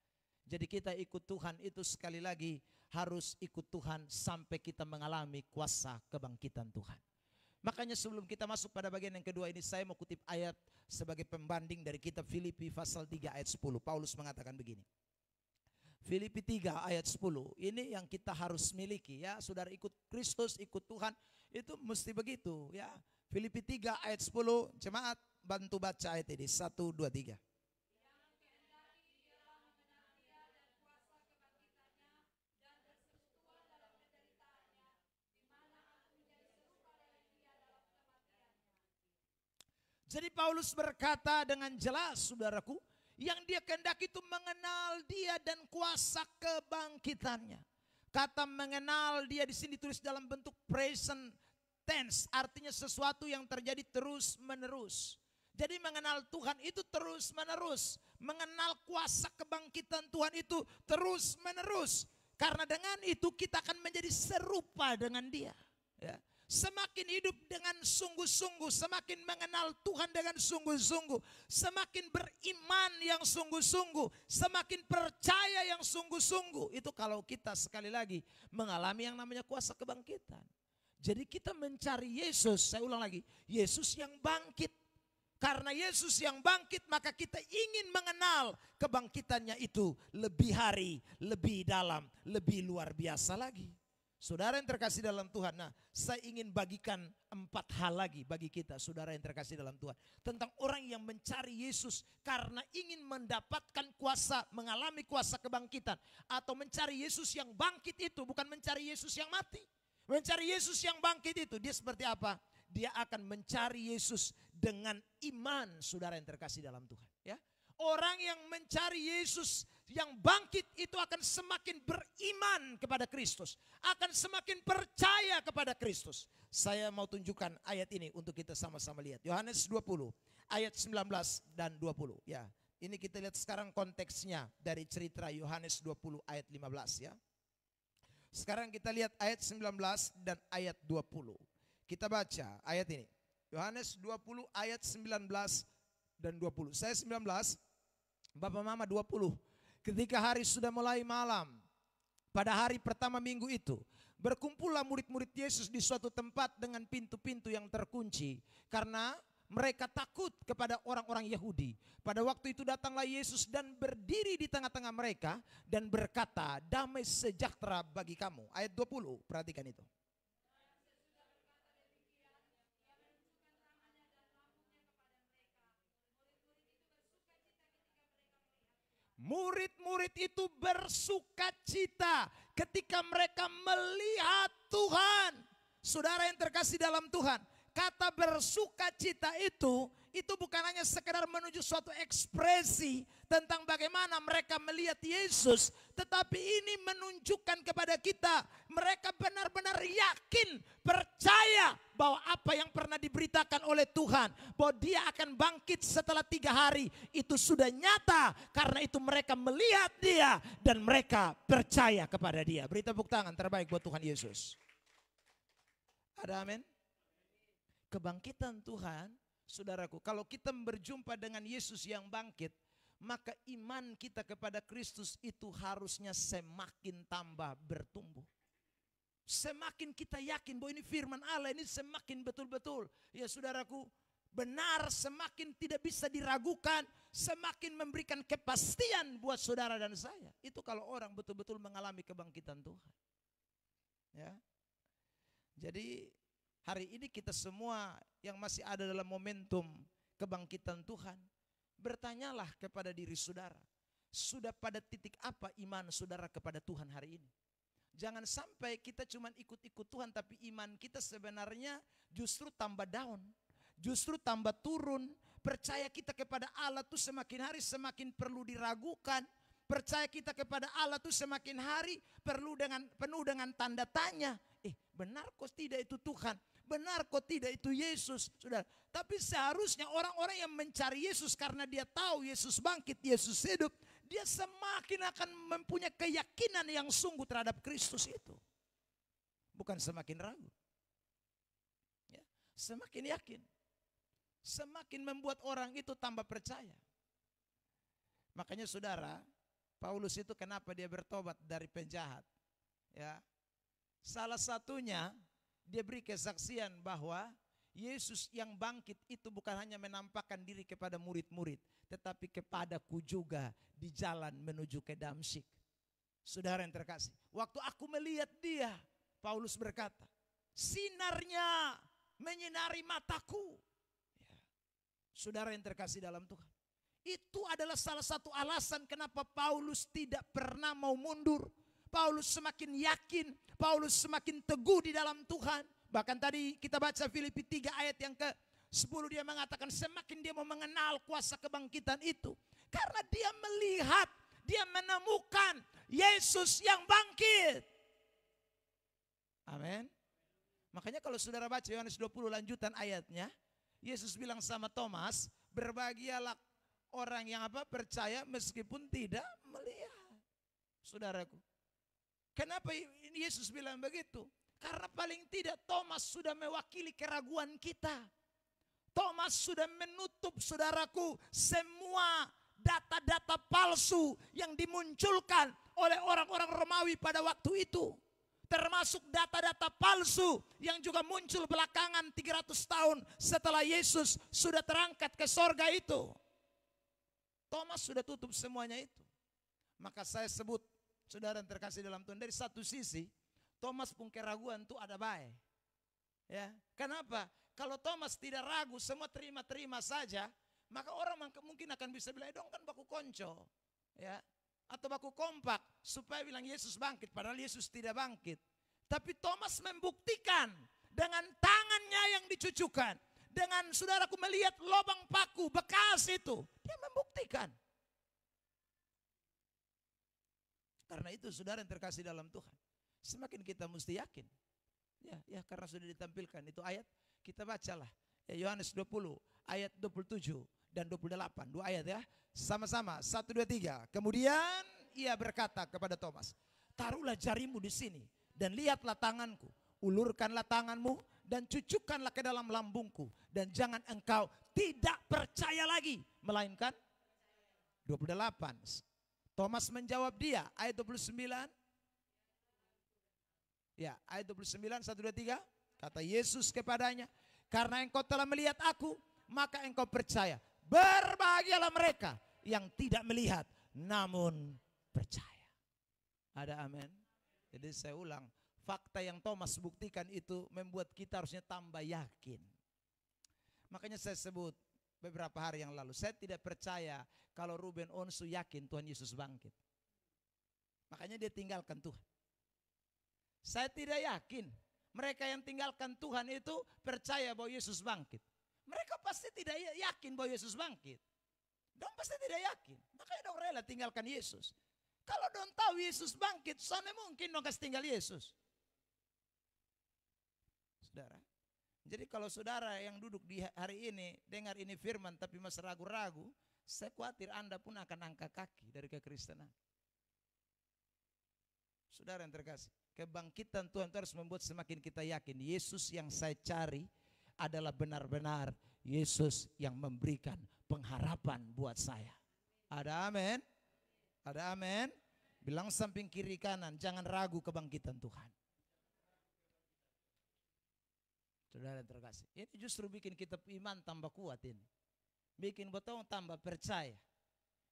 Jadi kita ikut Tuhan itu sekali lagi harus ikut Tuhan sampai kita mengalami kuasa kebangkitan Tuhan. Makanya sebelum kita masuk pada bagian yang kedua ini, saya mau kutip ayat sebagai pembanding dari kitab Filipi pasal 3 ayat 10. Paulus mengatakan begini. Filipi 3 ayat 10. Ini yang kita harus miliki, ya. Saudara ikut Kristus, ikut Tuhan, itu mesti begitu, ya. Filipi 3 ayat 10. Jemaat bantu baca ayat ini. 1, 2, 3. Jadi Paulus berkata dengan jelas, saudaraku, yang dia kehendaki itu mengenal Dia dan kuasa kebangkitannya. Kata mengenal Dia di sini ditulis dalam bentuk present tense, artinya sesuatu yang terjadi terus menerus. Jadi mengenal Tuhan itu terus menerus, mengenal kuasa kebangkitan Tuhan itu terus menerus. Karena dengan itu kita akan menjadi serupa dengan Dia, ya. Semakin hidup dengan sungguh-sungguh, semakin mengenal Tuhan dengan sungguh-sungguh, semakin beriman yang sungguh-sungguh, semakin percaya yang sungguh-sungguh. Itu kalau kita sekali lagi mengalami yang namanya kuasa kebangkitan. Jadi kita mencari Yesus, saya ulang lagi, Yesus yang bangkit. Karena Yesus yang bangkit, maka kita ingin mengenal kebangkitannya itu lebih hari, lebih dalam, lebih luar biasa lagi. Saudara yang terkasih dalam Tuhan, nah saya ingin bagikan 4 hal lagi bagi kita, saudara yang terkasih dalam Tuhan. Tentang orang yang mencari Yesus karena ingin mendapatkan kuasa, mengalami kuasa kebangkitan. Atau mencari Yesus yang bangkit itu, bukan mencari Yesus yang mati. Mencari Yesus yang bangkit itu, dia seperti apa? Dia akan mencari Yesus dengan iman, saudara yang terkasih dalam Tuhan. Ya, orang yang mencari Yesus yang bangkit itu akan semakin beriman kepada Kristus, akan semakin percaya kepada Kristus. Saya mau tunjukkan ayat ini untuk kita sama-sama lihat. Yohanes 20 ayat 19 dan 20. Ya, ini kita lihat sekarang konteksnya dari cerita Yohanes 20 ayat 15 ya. Sekarang kita lihat ayat 19 dan ayat 20. Kita baca ayat ini. Yohanes 20 ayat 19 dan 20. Saya 19, Bapak Mama 20. Ketika hari sudah mulai malam, pada hari pertama minggu itu, berkumpullah murid-murid Yesus di suatu tempat dengan pintu-pintu yang terkunci. Karena mereka takut kepada orang-orang Yahudi. Pada waktu itu datanglah Yesus dan berdiri di tengah-tengah mereka dan berkata, damai sejahtera bagi kamu. Ayat 20, perhatikan itu. Murid-murid itu bersukacita ketika mereka melihat Tuhan. Saudara yang terkasih dalam Tuhan, kata bersukacita itu bukan hanya sekedar menuju suatu ekspresi tentang bagaimana mereka melihat Yesus, tetapi ini menunjukkan kepada kita mereka benar-benar yakin, percaya bahwa apa yang pernah diberitakan oleh Tuhan, bahwa dia akan bangkit setelah 3 hari, itu sudah nyata. Karena itu mereka melihat dia dan mereka percaya kepada dia. Beri tepuk tangan terbaik buat Tuhan Yesus. Ada amin? Kebangkitan Tuhan, saudaraku, kalau kita berjumpa dengan Yesus yang bangkit, maka iman kita kepada Kristus itu harusnya semakin tambah bertumbuh. Semakin kita yakin bahwa ini firman Allah, ini semakin betul-betul, ya saudaraku, benar, semakin tidak bisa diragukan, semakin memberikan kepastian buat saudara dan saya. Itu kalau orang betul-betul mengalami kebangkitan Tuhan. Ya. Jadi hari ini kita semua yang masih ada dalam momentum kebangkitan Tuhan, bertanyalah kepada diri saudara, sudah pada titik apa iman saudara kepada Tuhan hari ini? Jangan sampai kita cuma ikut-ikut Tuhan, tapi iman kita sebenarnya justru tambah down, justru tambah turun. Percaya kita kepada Allah tuh semakin hari semakin perlu diragukan. Percaya kita kepada Allah tuh semakin hari penuh dengan tanda tanya. Benar kok tidak itu Tuhan? Benar kok tidak itu Yesus? Saudara, tapi seharusnya orang-orang yang mencari Yesus karena dia tahu Yesus bangkit, Yesus hidup, dia semakin akan mempunyai keyakinan yang sungguh terhadap Kristus itu. Bukan semakin ragu. Ya, semakin yakin. Semakin membuat orang itu tambah percaya. Makanya saudara, Paulus itu kenapa dia bertobat dari penjahat? Ya, salah satunya dia beri kesaksian bahwa Yesus yang bangkit itu bukan hanya menampakkan diri kepada murid-murid, tetapi kepadaku juga di jalan menuju ke Damsyik. Saudara yang terkasih, waktu aku melihat dia, Paulus berkata, sinarnya menyinari mataku. Ya. Saudara yang terkasih dalam Tuhan, itu adalah salah satu alasan kenapa Paulus tidak pernah mau mundur. Paulus semakin yakin, Paulus semakin teguh di dalam Tuhan. Bahkan tadi kita baca Filipi 3 ayat yang ke-10, dia mengatakan semakin dia mau mengenal kuasa kebangkitan itu. Karena dia melihat, dia menemukan Yesus yang bangkit. Amin. Makanya kalau saudara baca Yohanes 20 lanjutan ayatnya, Yesus bilang sama Thomas, berbahagialah orang yang percaya meskipun tidak melihat. Saudaraku, kenapa Yesus bilang begitu? Karena paling tidak Thomas sudah mewakili keraguan kita. Thomas sudah menutup, saudaraku, semua data-data palsu yang dimunculkan oleh orang-orang Romawi pada waktu itu. termasuk data-data palsu yang juga muncul belakangan 300 tahun setelah Yesus sudah terangkat ke sorga itu. Thomas sudah tutup semuanya itu. Maka saya sebut, saudara yang terkasih dalam Tuhan, dari satu sisi Thomas pun keraguan itu ada baik. Ya, kenapa? Kalau Thomas tidak ragu, semua terima-terima saja, maka orang mungkin akan bisa bilang, dong kan baku konco. Ya, atau baku kompak supaya bilang Yesus bangkit, padahal Yesus tidak bangkit. Tapi Thomas membuktikan dengan tangannya yang dicucukkan, dengan saudaraku melihat lubang paku bekas itu, dia membuktikan. Karena itu saudara yang terkasih dalam Tuhan, semakin kita mesti yakin. Ya karena sudah ditampilkan itu ayat, kita bacalah. Ya, Yohanes 20 ayat 27 dan 28, 2 ayat ya. Sama-sama, 1, 2, 3. Kemudian ia berkata kepada Thomas, taruhlah jarimu di sini dan lihatlah tanganku. Ulurkanlah tanganmu dan cucukkanlah ke dalam lambungku. Dan jangan engkau tidak percaya lagi, melainkan 28. Thomas menjawab dia, ayat 29. Ya, ayat 29, 1, 2, 3. Kata Yesus kepadanya, karena engkau telah melihat aku, maka engkau percaya. Berbahagialah mereka yang tidak melihat namun percaya. Ada amin. Jadi saya ulang, fakta yang Thomas buktikan itu membuat kita harusnya tambah yakin. Makanya saya sebut beberapa hari yang lalu, saya tidak percaya kalau Ruben Onsu yakin Tuhan Yesus bangkit. Makanya dia tinggalkan Tuhan. Saya tidak yakin mereka yang tinggalkan Tuhan itu percaya bahwa Yesus bangkit. Mereka pasti tidak yakin bahwa Yesus bangkit. Dong pasti tidak yakin. Makanya dong rela tinggalkan Yesus. Kalau dong tahu Yesus bangkit, sana mungkin dong kasih tinggal Yesus. Saudara. Jadi kalau saudara yang duduk di hari ini dengar ini firman tapi masih ragu-ragu, saya khawatir Anda pun akan angkat kaki dari kekristenan. Saudara yang terkasih, kebangkitan Tuhan itu harus membuat semakin kita yakin Yesus yang saya cari adalah benar-benar Yesus yang memberikan pengharapan buat saya. Ada amin? Ada amin? Bilang samping kiri kanan, jangan ragu kebangkitan Tuhan. Saudara yang terkasih, ini justru bikin kita iman tambah kuat ini. Bikin botong tambah percaya.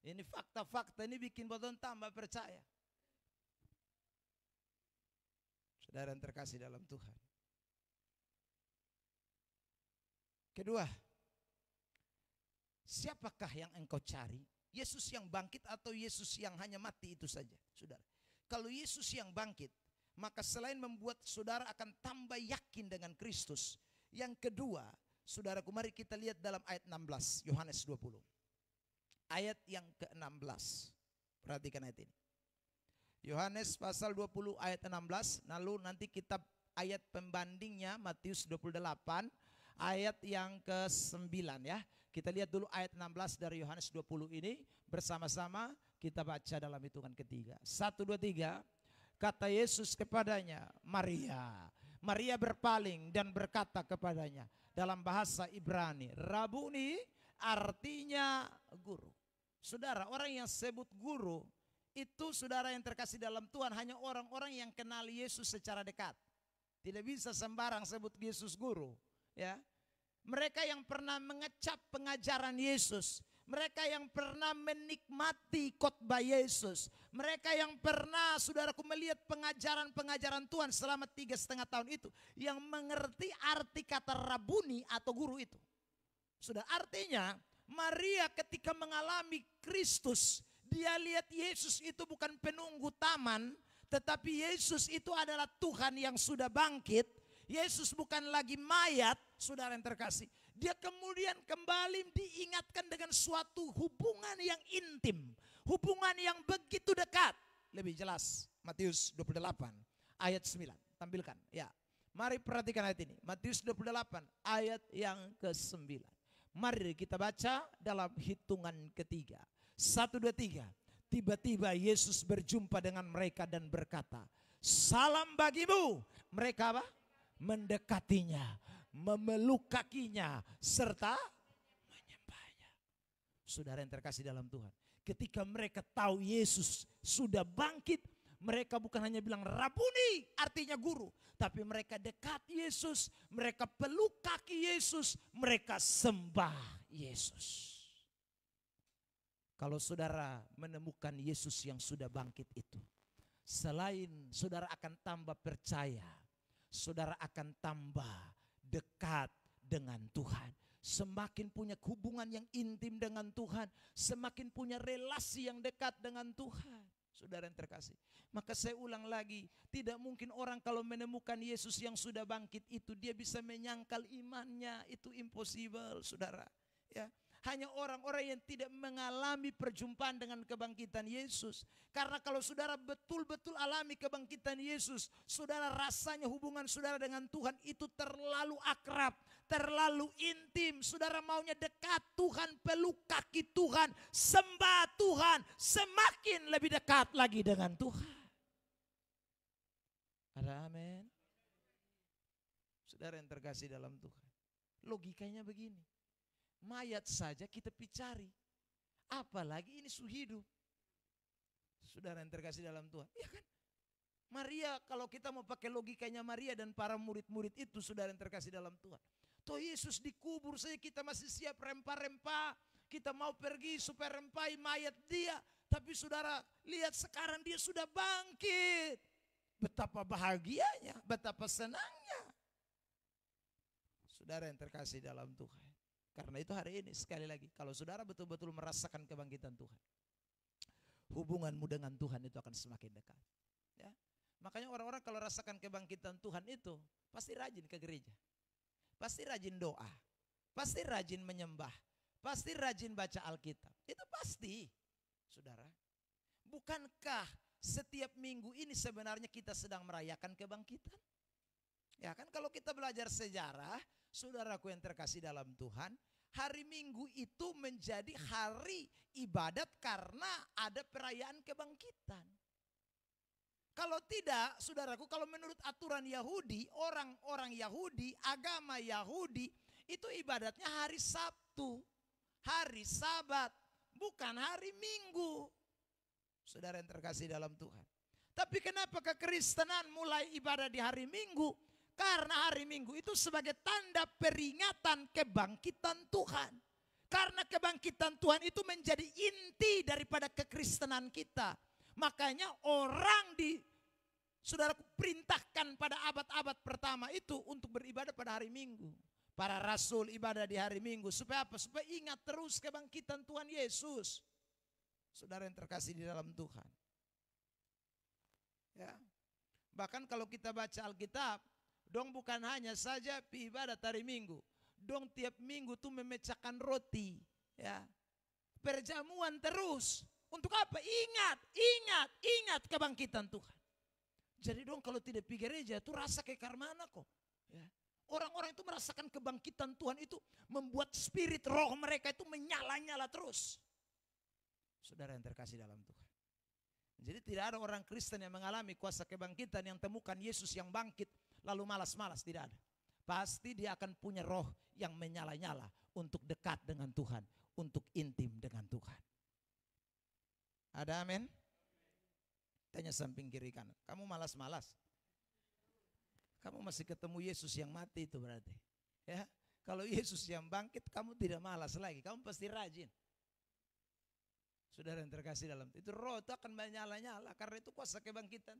Ini fakta-fakta ini bikin botong tambah percaya. Saudara yang terkasih dalam Tuhan. Kedua, siapakah yang engkau cari? Yesus yang bangkit atau Yesus yang hanya mati itu saja, saudara? Kalau Yesus yang bangkit, maka selain membuat saudara akan tambah yakin dengan Kristus. Yang kedua, saudaraku, mari kita lihat dalam ayat 16, Yohanes 20. Ayat yang ke-16. Perhatikan ayat ini. Yohanes pasal 20 ayat 16, lalu nanti kita ayat pembandingnya Matius 28 ayat yang ke-9 ya. Kita lihat dulu ayat 16 dari Yohanes 20 ini bersama-sama kita baca dalam hitungan ketiga. 1, 2, 3. Kata Yesus kepadanya, Maria. Maria berpaling dan berkata kepadanya dalam bahasa Ibrani, Rabuni artinya guru. Saudara, orang yang sebut guru itu saudara yang terkasih dalam Tuhan hanya orang-orang yang kenal Yesus secara dekat. Tidak bisa sembarang sebut Yesus guru, ya. Mereka yang pernah mengecap pengajaran Yesus, mereka yang pernah menikmati khotbah Yesus, mereka yang pernah saudaraku melihat pengajaran-pengajaran Tuhan selama 3,5 tahun itu, yang mengerti arti kata rabuni atau guru itu. Sudah artinya Maria ketika mengalami Kristus, dia lihat Yesus itu bukan penunggu taman, tetapi Yesus itu adalah Tuhan yang sudah bangkit. Yesus bukan lagi mayat, saudara yang terkasih. Dia kemudian kembali diingatkan dengan suatu hubungan yang intim. Hubungan yang begitu dekat. Lebih jelas, Matius 28 ayat 9. Tampilkan, ya. Mari perhatikan ayat ini. Matius 28 ayat yang ke-9. Mari kita baca dalam hitungan ketiga. 1, 2, 3. Tiba-tiba Yesus berjumpa dengan mereka dan berkata, salam bagimu. Mereka apa? Mendekatinya, memeluk kakinya, serta menyembahnya. Saudara yang terkasih dalam Tuhan, ketika mereka tahu Yesus sudah bangkit, Mereka bukan hanya bilang Rabuni, artinya guru. Tapi mereka dekat Yesus, mereka peluk kaki Yesus, mereka sembah Yesus. Kalau saudara menemukan Yesus yang sudah bangkit itu, selain saudara akan tambah percaya, saudara akan tambah dekat dengan Tuhan. Semakin punya hubungan yang intim dengan Tuhan, semakin punya relasi yang dekat dengan Tuhan. Saudara yang terkasih, maka saya ulang lagi, tidak mungkin orang kalau menemukan Yesus yang sudah bangkit itu dia bisa menyangkal imannya, itu impossible, saudara. Ya, hanya orang-orang yang tidak mengalami perjumpaan dengan kebangkitan Yesus. Karena kalau saudara betul-betul alami kebangkitan Yesus, saudara rasanya hubungan saudara dengan Tuhan itu terlalu akrab, terlalu intim. Saudara maunya dekat Tuhan, peluk kaki Tuhan, sembah Tuhan, semakin lebih dekat lagi dengan Tuhan. Ada amin? Saudara yang terkasih dalam Tuhan, logikanya begini. Mayat saja kita picari, apalagi ini hidup. Saudara yang terkasih dalam Tuhan, ya kan? Maria, kalau kita mau pakai logikanya Maria dan para murid-murid itu, saudara yang terkasih dalam Tuhan, toh Yesus dikubur saja kita masih siap rempah-rempah, kita mau pergi supaya rempahi mayat dia. Tapi saudara lihat sekarang dia sudah bangkit. Betapa bahagianya, betapa senangnya. Saudara yang terkasih dalam Tuhan, karena itu hari ini sekali lagi, kalau saudara betul-betul merasakan kebangkitan Tuhan, hubunganmu dengan Tuhan itu akan semakin dekat. Ya, makanya orang-orang kalau rasakan kebangkitan Tuhan itu pasti rajin ke gereja, pasti rajin doa, pasti rajin menyembah, pasti rajin baca Alkitab. Itu pasti, saudara. Bukankah setiap minggu ini sebenarnya kita sedang merayakan kebangkitan? Ya kan, kalau kita belajar sejarah, saudaraku yang terkasih dalam Tuhan, hari Minggu itu menjadi hari ibadat karena ada perayaan kebangkitan. Kalau tidak, saudaraku, kalau menurut aturan Yahudi, orang-orang Yahudi, agama Yahudi, itu ibadatnya hari Sabtu, hari Sabat, bukan hari Minggu. Saudara yang terkasih dalam Tuhan. Tapi kenapa kekristenan mulai ibadah di hari Minggu? Karena hari Minggu itu sebagai tanda peringatan kebangkitan Tuhan. Karena kebangkitan Tuhan itu menjadi inti daripada kekristenan kita. Makanya orang saudara perintahkan pada abad-abad pertama itu untuk beribadah pada hari Minggu. Para rasul ibadah di hari Minggu. Supaya apa? Supaya ingat terus kebangkitan Tuhan Yesus. Saudara yang terkasih di dalam Tuhan. Ya. Bahkan kalau kita baca Alkitab, dong bukan hanya saja ibadat hari Minggu, dong tiap minggu tuh memecahkan roti, ya, perjamuan terus. Untuk apa? Ingat kebangkitan Tuhan. Jadi dong kalau tidak pergi gereja tuh rasa kayak karmana kok. Ya. Orang-orang itu merasakan kebangkitan Tuhan itu membuat spirit roh mereka itu menyala-nyala terus. Saudara yang terkasih dalam Tuhan. Jadi tidak ada orang Kristen yang mengalami kuasa kebangkitan yang temukan Yesus yang bangkit lalu malas-malas, tidak ada. Pasti dia akan punya roh yang menyala-nyala untuk dekat dengan Tuhan, untuk intim dengan Tuhan. Ada amin? Tanya samping kiri kanan, kamu malas-malas? Kamu masih ketemu Yesus yang mati itu berarti. Ya, kalau Yesus yang bangkit kamu tidak malas lagi, kamu pasti rajin. Saudara yang terkasih dalam itu, roh itu akan menyala-nyala karena itu kuasa kebangkitan.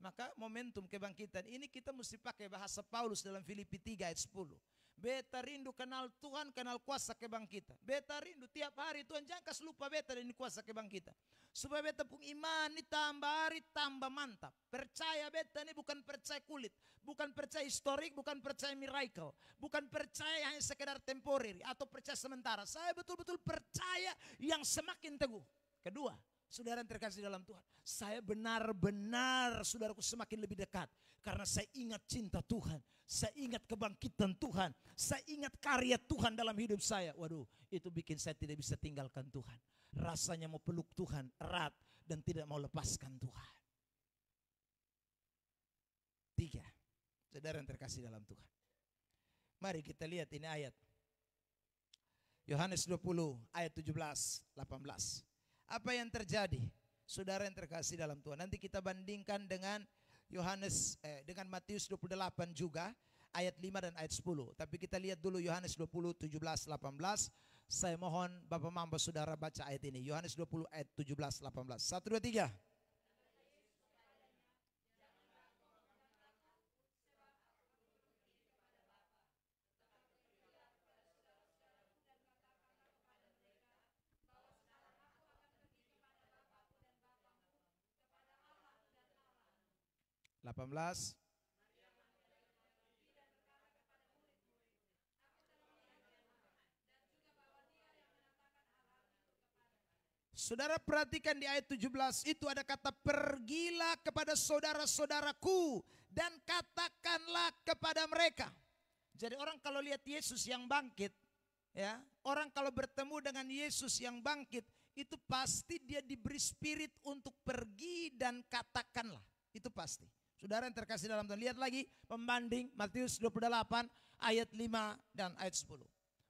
Maka momentum kebangkitan ini kita mesti pakai bahasa Paulus dalam Filipi 3 ayat 10. Beta rindu kenal Tuhan, kenal kuasa kebangkitan. Beta rindu tiap hari Tuhan, jangan kasih lupa beta dan ini kuasa kebangkitan. Supaya beta pun iman ini tambah hari tambah mantap. Percaya beta ini bukan percaya kulit, bukan percaya historik, bukan percaya miracle, bukan percaya hanya sekedar temporary atau percaya sementara. Saya betul-betul percaya yang semakin teguh. Kedua, saudara yang terkasih dalam Tuhan, saya benar-benar saudaraku semakin lebih dekat. Karena saya ingat cinta Tuhan, saya ingat kebangkitan Tuhan, saya ingat karya Tuhan dalam hidup saya. Waduh, itu bikin saya tidak bisa tinggalkan Tuhan. Rasanya mau peluk Tuhan erat dan tidak mau lepaskan Tuhan. 3, saudara yang terkasih dalam Tuhan. Mari kita lihat ini ayat. Yohanes 20 ayat 17, 18. Apa yang terjadi Saudara yang terkasih dalam Tuhan. Nanti kita bandingkan dengan dengan Matius 28 juga ayat 5 dan ayat 10. Tapi kita lihat dulu Yohanes 20, 17, 18. Saya mohon Bapak Mamba Saudara baca ayat ini. Yohanes 20 ayat 17, 18. 1, 2, 3. Delapan belas. Saudara perhatikan di ayat 17 itu ada kata pergilah kepada saudara-saudaraku dan katakanlah kepada mereka. Jadi orang kalau lihat Yesus yang bangkit, ya, orang kalau bertemu dengan Yesus yang bangkit, itu pasti dia diberi spirit untuk pergi dan katakanlah. Itu pasti. Saudara yang terkasih dalam Tuhan, lihat lagi pembanding Matius 28 ayat 5 dan ayat 10.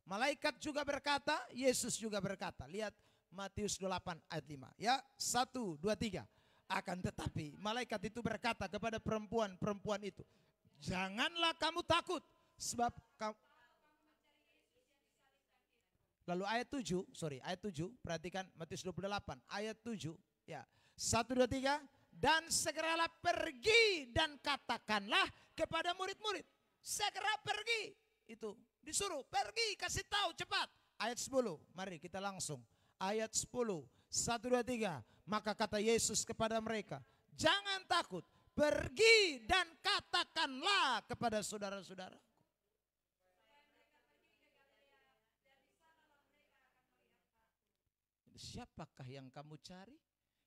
Malaikat juga berkata, Yesus juga berkata. Lihat Matius 28 ayat 5. Ya, 1, 2, 3. Akan tetapi malaikat itu berkata kepada perempuan itu, janganlah kamu takut, sebab kamu. Lalu ayat 7, perhatikan Matius 28 ayat 7. Ya, 1, 2, 3. Dan segeralah pergi dan katakanlah kepada murid-murid. Segera pergi. Itu disuruh pergi, kasih tahu cepat. Ayat 10, mari kita langsung. Ayat 10, 1, 2, 3. Maka kata Yesus kepada mereka, jangan takut, pergi dan katakanlah kepada saudara-saudara. Siapakah yang kamu cari?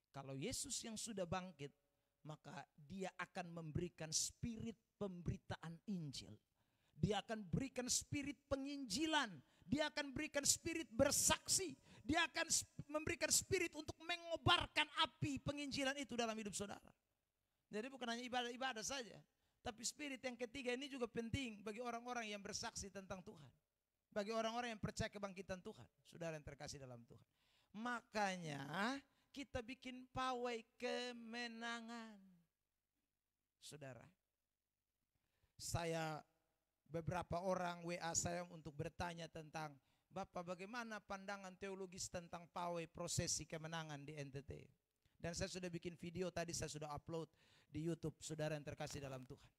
Kalau Yesus yang sudah bangkit, maka dia akan memberikan spirit pemberitaan Injil. Dia akan berikan spirit penginjilan. Dia akan berikan spirit bersaksi. Dia akan memberikan spirit untuk mengobarkan api penginjilan itu dalam hidup saudara. Jadi bukan hanya ibadah-ibadah saja. Tapi spirit yang ketiga ini juga penting bagi orang-orang yang bersaksi tentang Tuhan. Bagi orang-orang yang percaya kebangkitan Tuhan. Saudara yang terkasih dalam Tuhan. Makanya kita bikin pawai kemenangan. Saudara, saya beberapa orang WA saya untuk bertanya tentang, Bapak bagaimana pandangan teologis tentang pawai prosesi kemenangan di NTT. Dan saya sudah bikin video tadi, saya sudah upload di YouTube, saudara yang terkasih dalam Tuhan.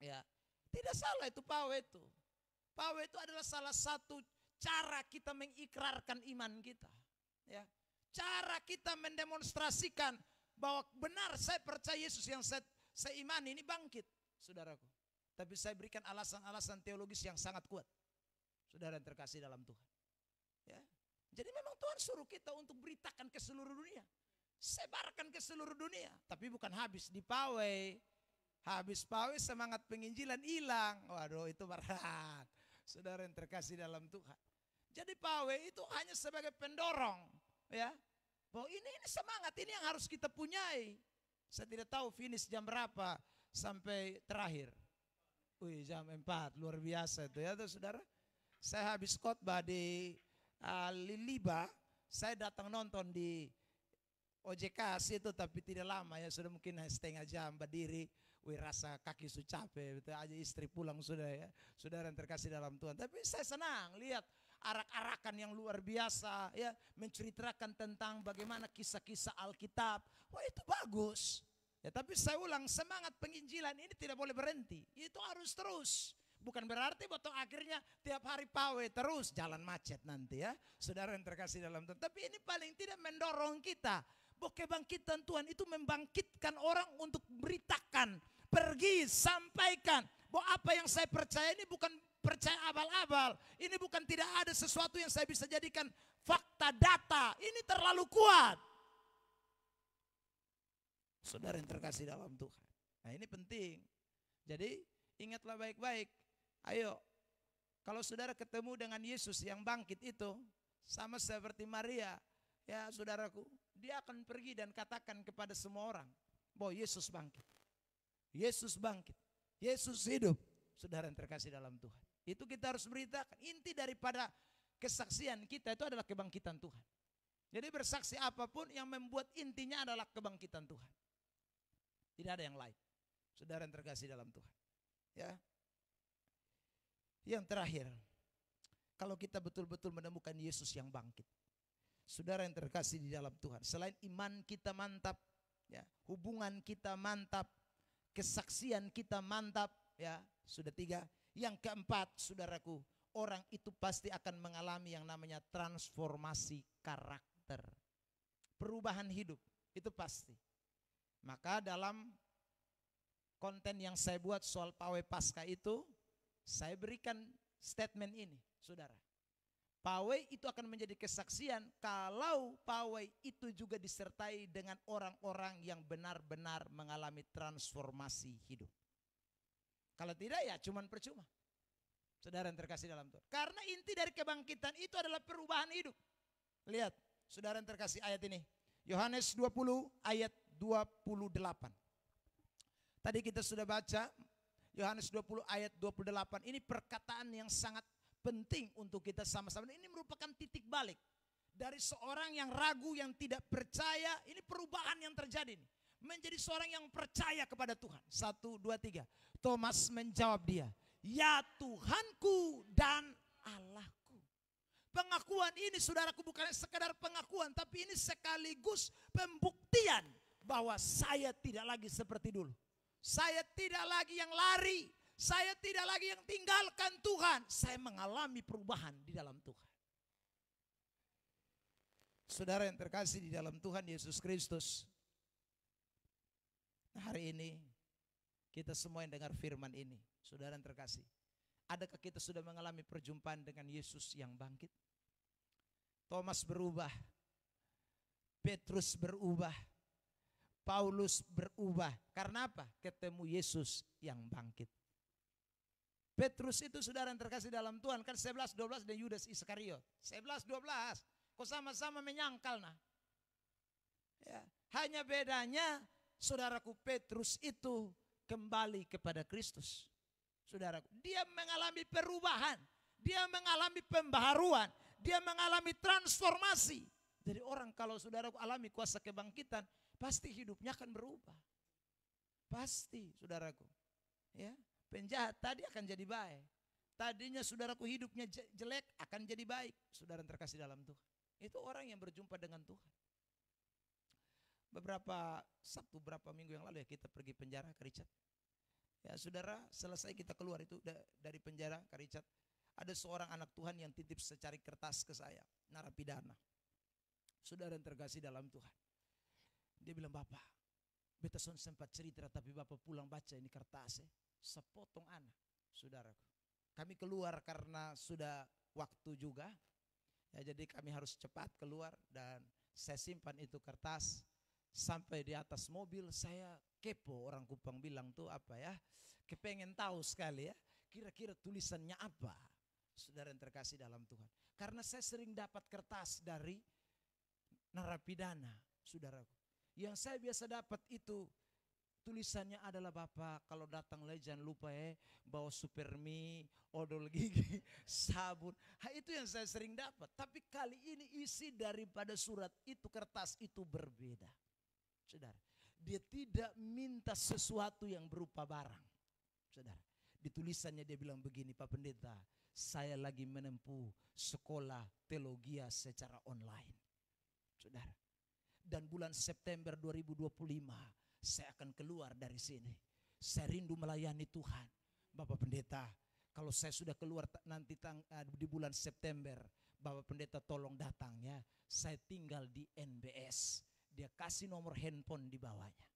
Ya, tidak salah itu pawai itu. Pawai itu adalah salah satu cara kita mengikrarkan iman kita. Ya, cara kita mendemonstrasikan bahwa benar saya percaya Yesus yang saya imani ini bangkit, saudaraku. Tapi saya berikan alasan-alasan teologis yang sangat kuat. Saudara yang terkasih dalam Tuhan. Ya. Jadi memang Tuhan suruh kita untuk beritakan ke seluruh dunia. Sebarkan ke seluruh dunia. Tapi bukan habis di pawai. Habis pawai semangat penginjilan hilang. Waduh, itu berat. Saudara yang terkasih dalam Tuhan. Jadi pawai itu hanya sebagai pendorong. Ya. Bahwa ini semangat, ini yang harus kita punyai. Saya tidak tahu finish jam berapa sampai terakhir. Wih, jam 4, luar biasa itu ya saudara. Saya habis khotbah di Liliba, saya datang nonton di OJK situ tapi tidak lama ya, sudah mungkin setengah jam berdiri. Wih, rasa kaki sudah capek, betul aja istri pulang sudah ya. Saudara yang terkasih dalam Tuhan. Tapi saya senang lihat arak-arakan yang luar biasa ya, menceritakan tentang bagaimana kisah-kisah Alkitab. Wah, itu bagus. Ya, tapi saya ulang, semangat penginjilan ini tidak boleh berhenti. Itu harus terus. Bukan berarti betul akhirnya tiap hari pawai terus, jalan macet nanti ya. Saudara yang terkasih dalam Tuhan. Tapi ini paling tidak mendorong kita bahwa kebangkitan Tuhan itu membangkitkan orang untuk beritakan, pergi, sampaikan bahwa apa yang saya percaya ini bukan percaya abal-abal. Ini bukan tidak ada sesuatu yang saya bisa jadikan fakta data. Ini terlalu kuat. Saudara yang terkasih dalam Tuhan. Nah, ini penting. Jadi ingatlah baik-baik. Ayo, kalau saudara ketemu dengan Yesus yang bangkit itu, sama seperti Maria, ya saudaraku, dia akan pergi dan katakan kepada semua orang bahwa Yesus bangkit. Yesus bangkit. Yesus hidup. Saudara yang terkasih dalam Tuhan. Itu kita harus beritakan. Inti daripada kesaksian kita itu adalah kebangkitan Tuhan. Jadi bersaksi apapun yang membuat intinya adalah kebangkitan Tuhan. Tidak ada yang lain. Saudara yang terkasih dalam Tuhan. Ya. Yang terakhir, kalau kita betul-betul menemukan Yesus yang bangkit. Saudara yang terkasih di dalam Tuhan, selain iman kita mantap, ya, hubungan kita mantap, kesaksian kita mantap, ya, sudah 3. Yang keempat, saudaraku, orang itu pasti akan mengalami yang namanya transformasi karakter. Perubahan hidup, itu pasti. Maka dalam konten yang saya buat soal pawai Paskah itu, saya berikan statement ini, saudara. Pawai itu akan menjadi kesaksian kalau pawai itu juga disertai dengan orang-orang yang benar-benar mengalami transformasi hidup. Kalau tidak ya cuman percuma. Saudara yang terkasih dalam Tuhan. Karena inti dari kebangkitan itu adalah perubahan hidup. Lihat, saudara yang terkasih ayat ini. Yohanes 20 ayat 28. Tadi kita sudah baca Yohanes 20 ayat 28. Ini perkataan yang sangat penting untuk kita sama-sama. Ini merupakan titik balik dari seorang yang ragu, yang tidak percaya. Ini perubahan yang terjadi nih. Menjadi seorang yang percaya kepada Tuhan. 1, 2, 3. Thomas menjawab dia, ya Tuhanku dan Allahku. Pengakuan ini saudaraku bukan sekedar pengakuan, tapi ini sekaligus pembuktian bahwa saya tidak lagi seperti dulu. Saya tidak lagi yang lari. Saya tidak lagi yang tinggalkan Tuhan. Saya mengalami perubahan di dalam Tuhan. Saudara yang terkasih di dalam Tuhan Yesus Kristus. Hari ini kita semua yang dengar firman ini. Saudara yang terkasih. Adakah kita sudah mengalami perjumpaan dengan Yesus yang bangkit? Thomas berubah. Petrus berubah. Paulus berubah. Karena apa? Ketemu Yesus yang bangkit. Petrus itu saudara yang terkasih dalam Tuhan kan 11, 12 dan Yudas Iskariot. 11, 12. Kok sama-sama menyangkal nah. Ya, hanya bedanya saudaraku Petrus itu kembali kepada Kristus. Saudaraku, dia mengalami perubahan. Dia mengalami pembaharuan. Dia mengalami transformasi. Jadi orang kalau saudaraku alami kuasa kebangkitan, pasti hidupnya akan berubah. Pasti saudaraku. Ya. Penjahat tadi akan jadi baik. Tadinya saudaraku hidupnya jelek akan jadi baik. Saudara yang terkasih dalam Tuhan. Itu orang yang berjumpa dengan Tuhan. Beberapa Sabtu, berapa minggu yang lalu ya kita pergi penjara ke Richard. Ya saudara, selesai kita keluar itu dari penjara ke Richard. Ada seorang anak Tuhan yang titip secari kertas ke saya. Narapidana. Saudara yang terkasih dalam Tuhan. Dia bilang, Bapak, beta son sempat cerita tapi Bapak pulang baca ini kertasnya. Sepotong anak, saudaraku. Kami keluar karena sudah waktu juga. Ya, jadi kami harus cepat keluar dan saya simpan itu kertas. Sampai di atas mobil saya kepo, orang Kupang bilang tuh apa ya. Kepengen tahu sekali ya, kira-kira tulisannya apa. Saudara yang terkasih dalam Tuhan. Karena saya sering dapat kertas dari narapidana, saudaraku. Yang saya biasa dapat itu tulisannya adalah Bapak kalau datang lagi jangan lupa bawa supermi, odol gigi, sabun. Itu yang saya sering dapat. Tapi kali ini isi daripada surat itu, kertas itu berbeda. Saudara, dia tidak minta sesuatu yang berupa barang. Saudara, di tulisannya dia bilang begini, Pak Pendeta, saya lagi menempuh sekolah teologi secara online. Saudara, dan bulan September 2025 saya akan keluar dari sini. Saya rindu melayani Tuhan. Bapak Pendeta, kalau saya sudah keluar nanti di bulan September, Bapak Pendeta tolong datang ya. Saya tinggal di NBS. Dia kasih nomor handphone di bawahnya.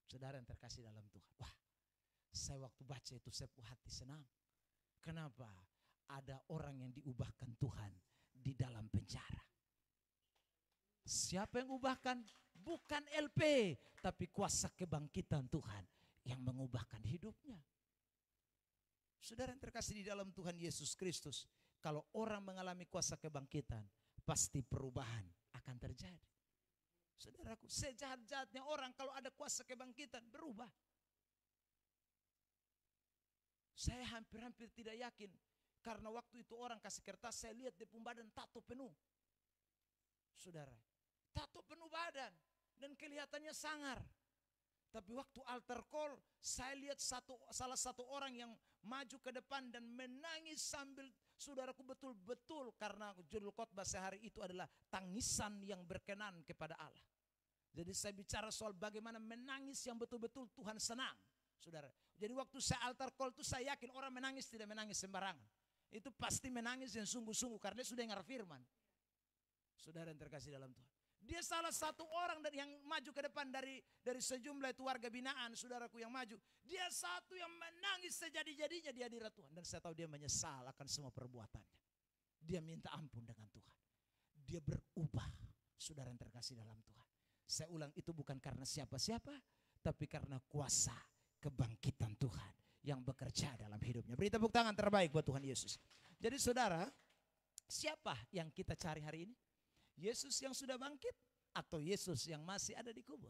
Saudara yang terkasih dalam Tuhan. Wah, saya waktu baca itu saya hati senang. Kenapa? Ada orang yang diubahkan Tuhan di dalam penjara. Siapa yang ubahkan? Bukan LP, tapi kuasa kebangkitan Tuhan yang mengubahkan hidupnya. Saudara yang terkasih di dalam Tuhan Yesus Kristus, kalau orang mengalami kuasa kebangkitan, pasti perubahan akan terjadi. Saudaraku, sejahat-jahatnya orang kalau ada kuasa kebangkitan berubah. Saya hampir-hampir tidak yakin, karena waktu itu orang kasih kertas, saya lihat di badan tato penuh. saudara. Tato penuh badan dan kelihatannya sangar. Tapi waktu altar call, saya lihat salah satu orang yang maju ke depan dan menangis sambil, saudaraku, betul-betul, karena judul khotbah sehari itu adalah tangisan yang berkenan kepada Allah. Jadi saya bicara soal bagaimana menangis yang betul-betul Tuhan senang, saudara. Jadi waktu saya altar call itu saya yakin orang menangis tidak menangis sembarangan. Itu pasti menangis yang sungguh-sungguh karena dia sudah dengar firman. Saudara yang terkasih dalam Tuhan. Dia salah satu orang yang maju ke depan dari sejumlah itu warga binaan, saudaraku yang maju. Dia satu yang menangis sejadi-jadinya di hadirat Tuhan. Dan saya tahu dia menyesal akan semua perbuatannya. Dia minta ampun dengan Tuhan. Dia berubah, saudara yang terkasih dalam Tuhan. Saya ulang, itu bukan karena siapa-siapa, tapi karena kuasa kebangkitan Tuhan yang bekerja dalam hidupnya. Beri tepuk tangan terbaik buat Tuhan Yesus. Jadi saudara, siapa yang kita cari hari ini? Yesus yang sudah bangkit atau Yesus yang masih ada di kubur?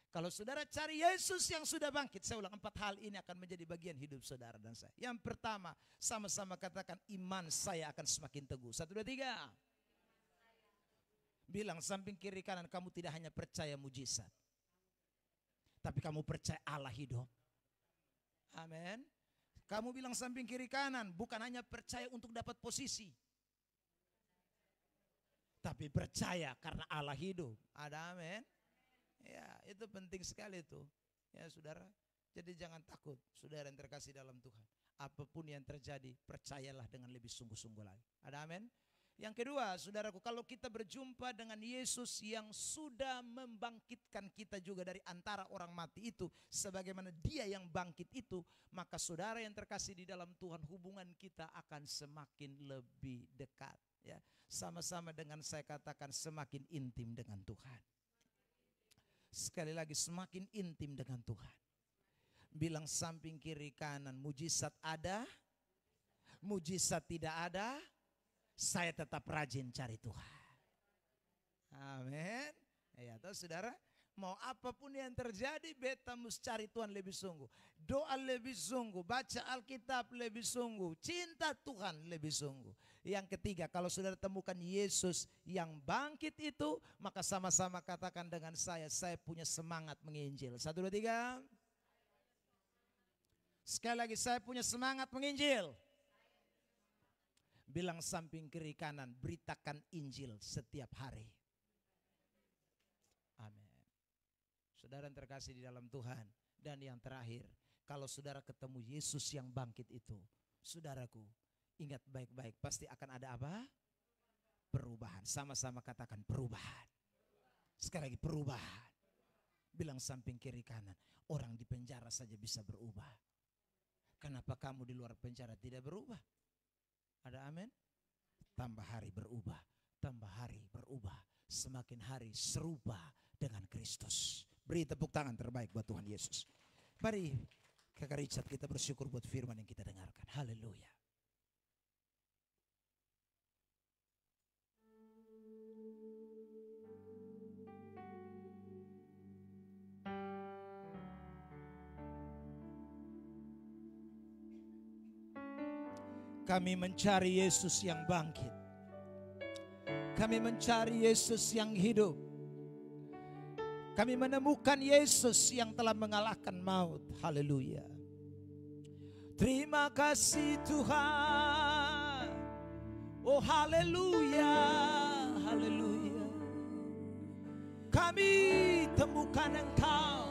Kalau saudara cari Yesus yang sudah bangkit, saya ulang, 4 hal ini akan menjadi bagian hidup saudara dan saya. Yang pertama, sama-sama katakan, iman saya akan semakin teguh. 1, 2, 3. Bilang samping kiri kanan, kamu tidak hanya percaya mujizat, tapi kamu percaya Allah hidup. Amin. Kamu bilang samping kiri kanan, bukan hanya percaya untuk dapat posisi, tapi percaya karena Allah hidup. Ada amin? Ya, itu penting sekali itu. Ya saudara, jadi jangan takut, saudara yang terkasih dalam Tuhan. Apapun yang terjadi, percayalah dengan lebih sungguh-sungguh lagi. Ada amin? Yang kedua, saudaraku, kalau kita berjumpa dengan Yesus yang sudah membangkitkan kita juga dari antara orang mati itu, sebagaimana Dia yang bangkit itu, maka saudara yang terkasih di dalam Tuhan, hubungan kita akan semakin lebih dekat. Ya, sama-sama dengan saya katakan, semakin intim dengan Tuhan. Sekali lagi, semakin intim dengan Tuhan. Bilang samping kiri kanan, mujizat ada, mujizat tidak ada, saya tetap rajin cari Tuhan. Amin. Ya, tahu saudara, mau apapun yang terjadi, beta mesti cari Tuhan lebih sungguh. Doa lebih sungguh, baca Alkitab lebih sungguh, cinta Tuhan lebih sungguh. Yang ketiga, kalau saudara temukan Yesus yang bangkit itu, maka sama-sama katakan dengan saya punya semangat menginjil. 1, 2, 3. Sekali lagi, saya punya semangat menginjil. Bilang samping kiri kanan, beritakan Injil setiap hari. Amin. Saudara yang terkasih di dalam Tuhan. Dan yang terakhir, kalau saudara ketemu Yesus yang bangkit itu, saudaraku, ingat baik-baik, pasti akan ada apa? Perubahan. Sama-sama katakan perubahan. Sekali lagi, perubahan. Bilang samping kiri kanan, orang di penjara saja bisa berubah. Kenapa kamu di luar penjara tidak berubah? Ada amin? Tambah hari berubah, tambah hari berubah, semakin hari serupa dengan Kristus. Beri tepuk tangan terbaik buat Tuhan Yesus. Mari Kakak Richard, kita bersyukur buat firman yang kita dengarkan. Haleluya. Kami mencari Yesus yang bangkit. Kami mencari Yesus yang hidup. Kami menemukan Yesus yang telah mengalahkan maut. Haleluya. Terima kasih Tuhan. Oh haleluya. Haleluya. Kami temukan Engkau.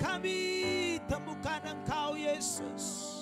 Kami temukan Engkau Yesus.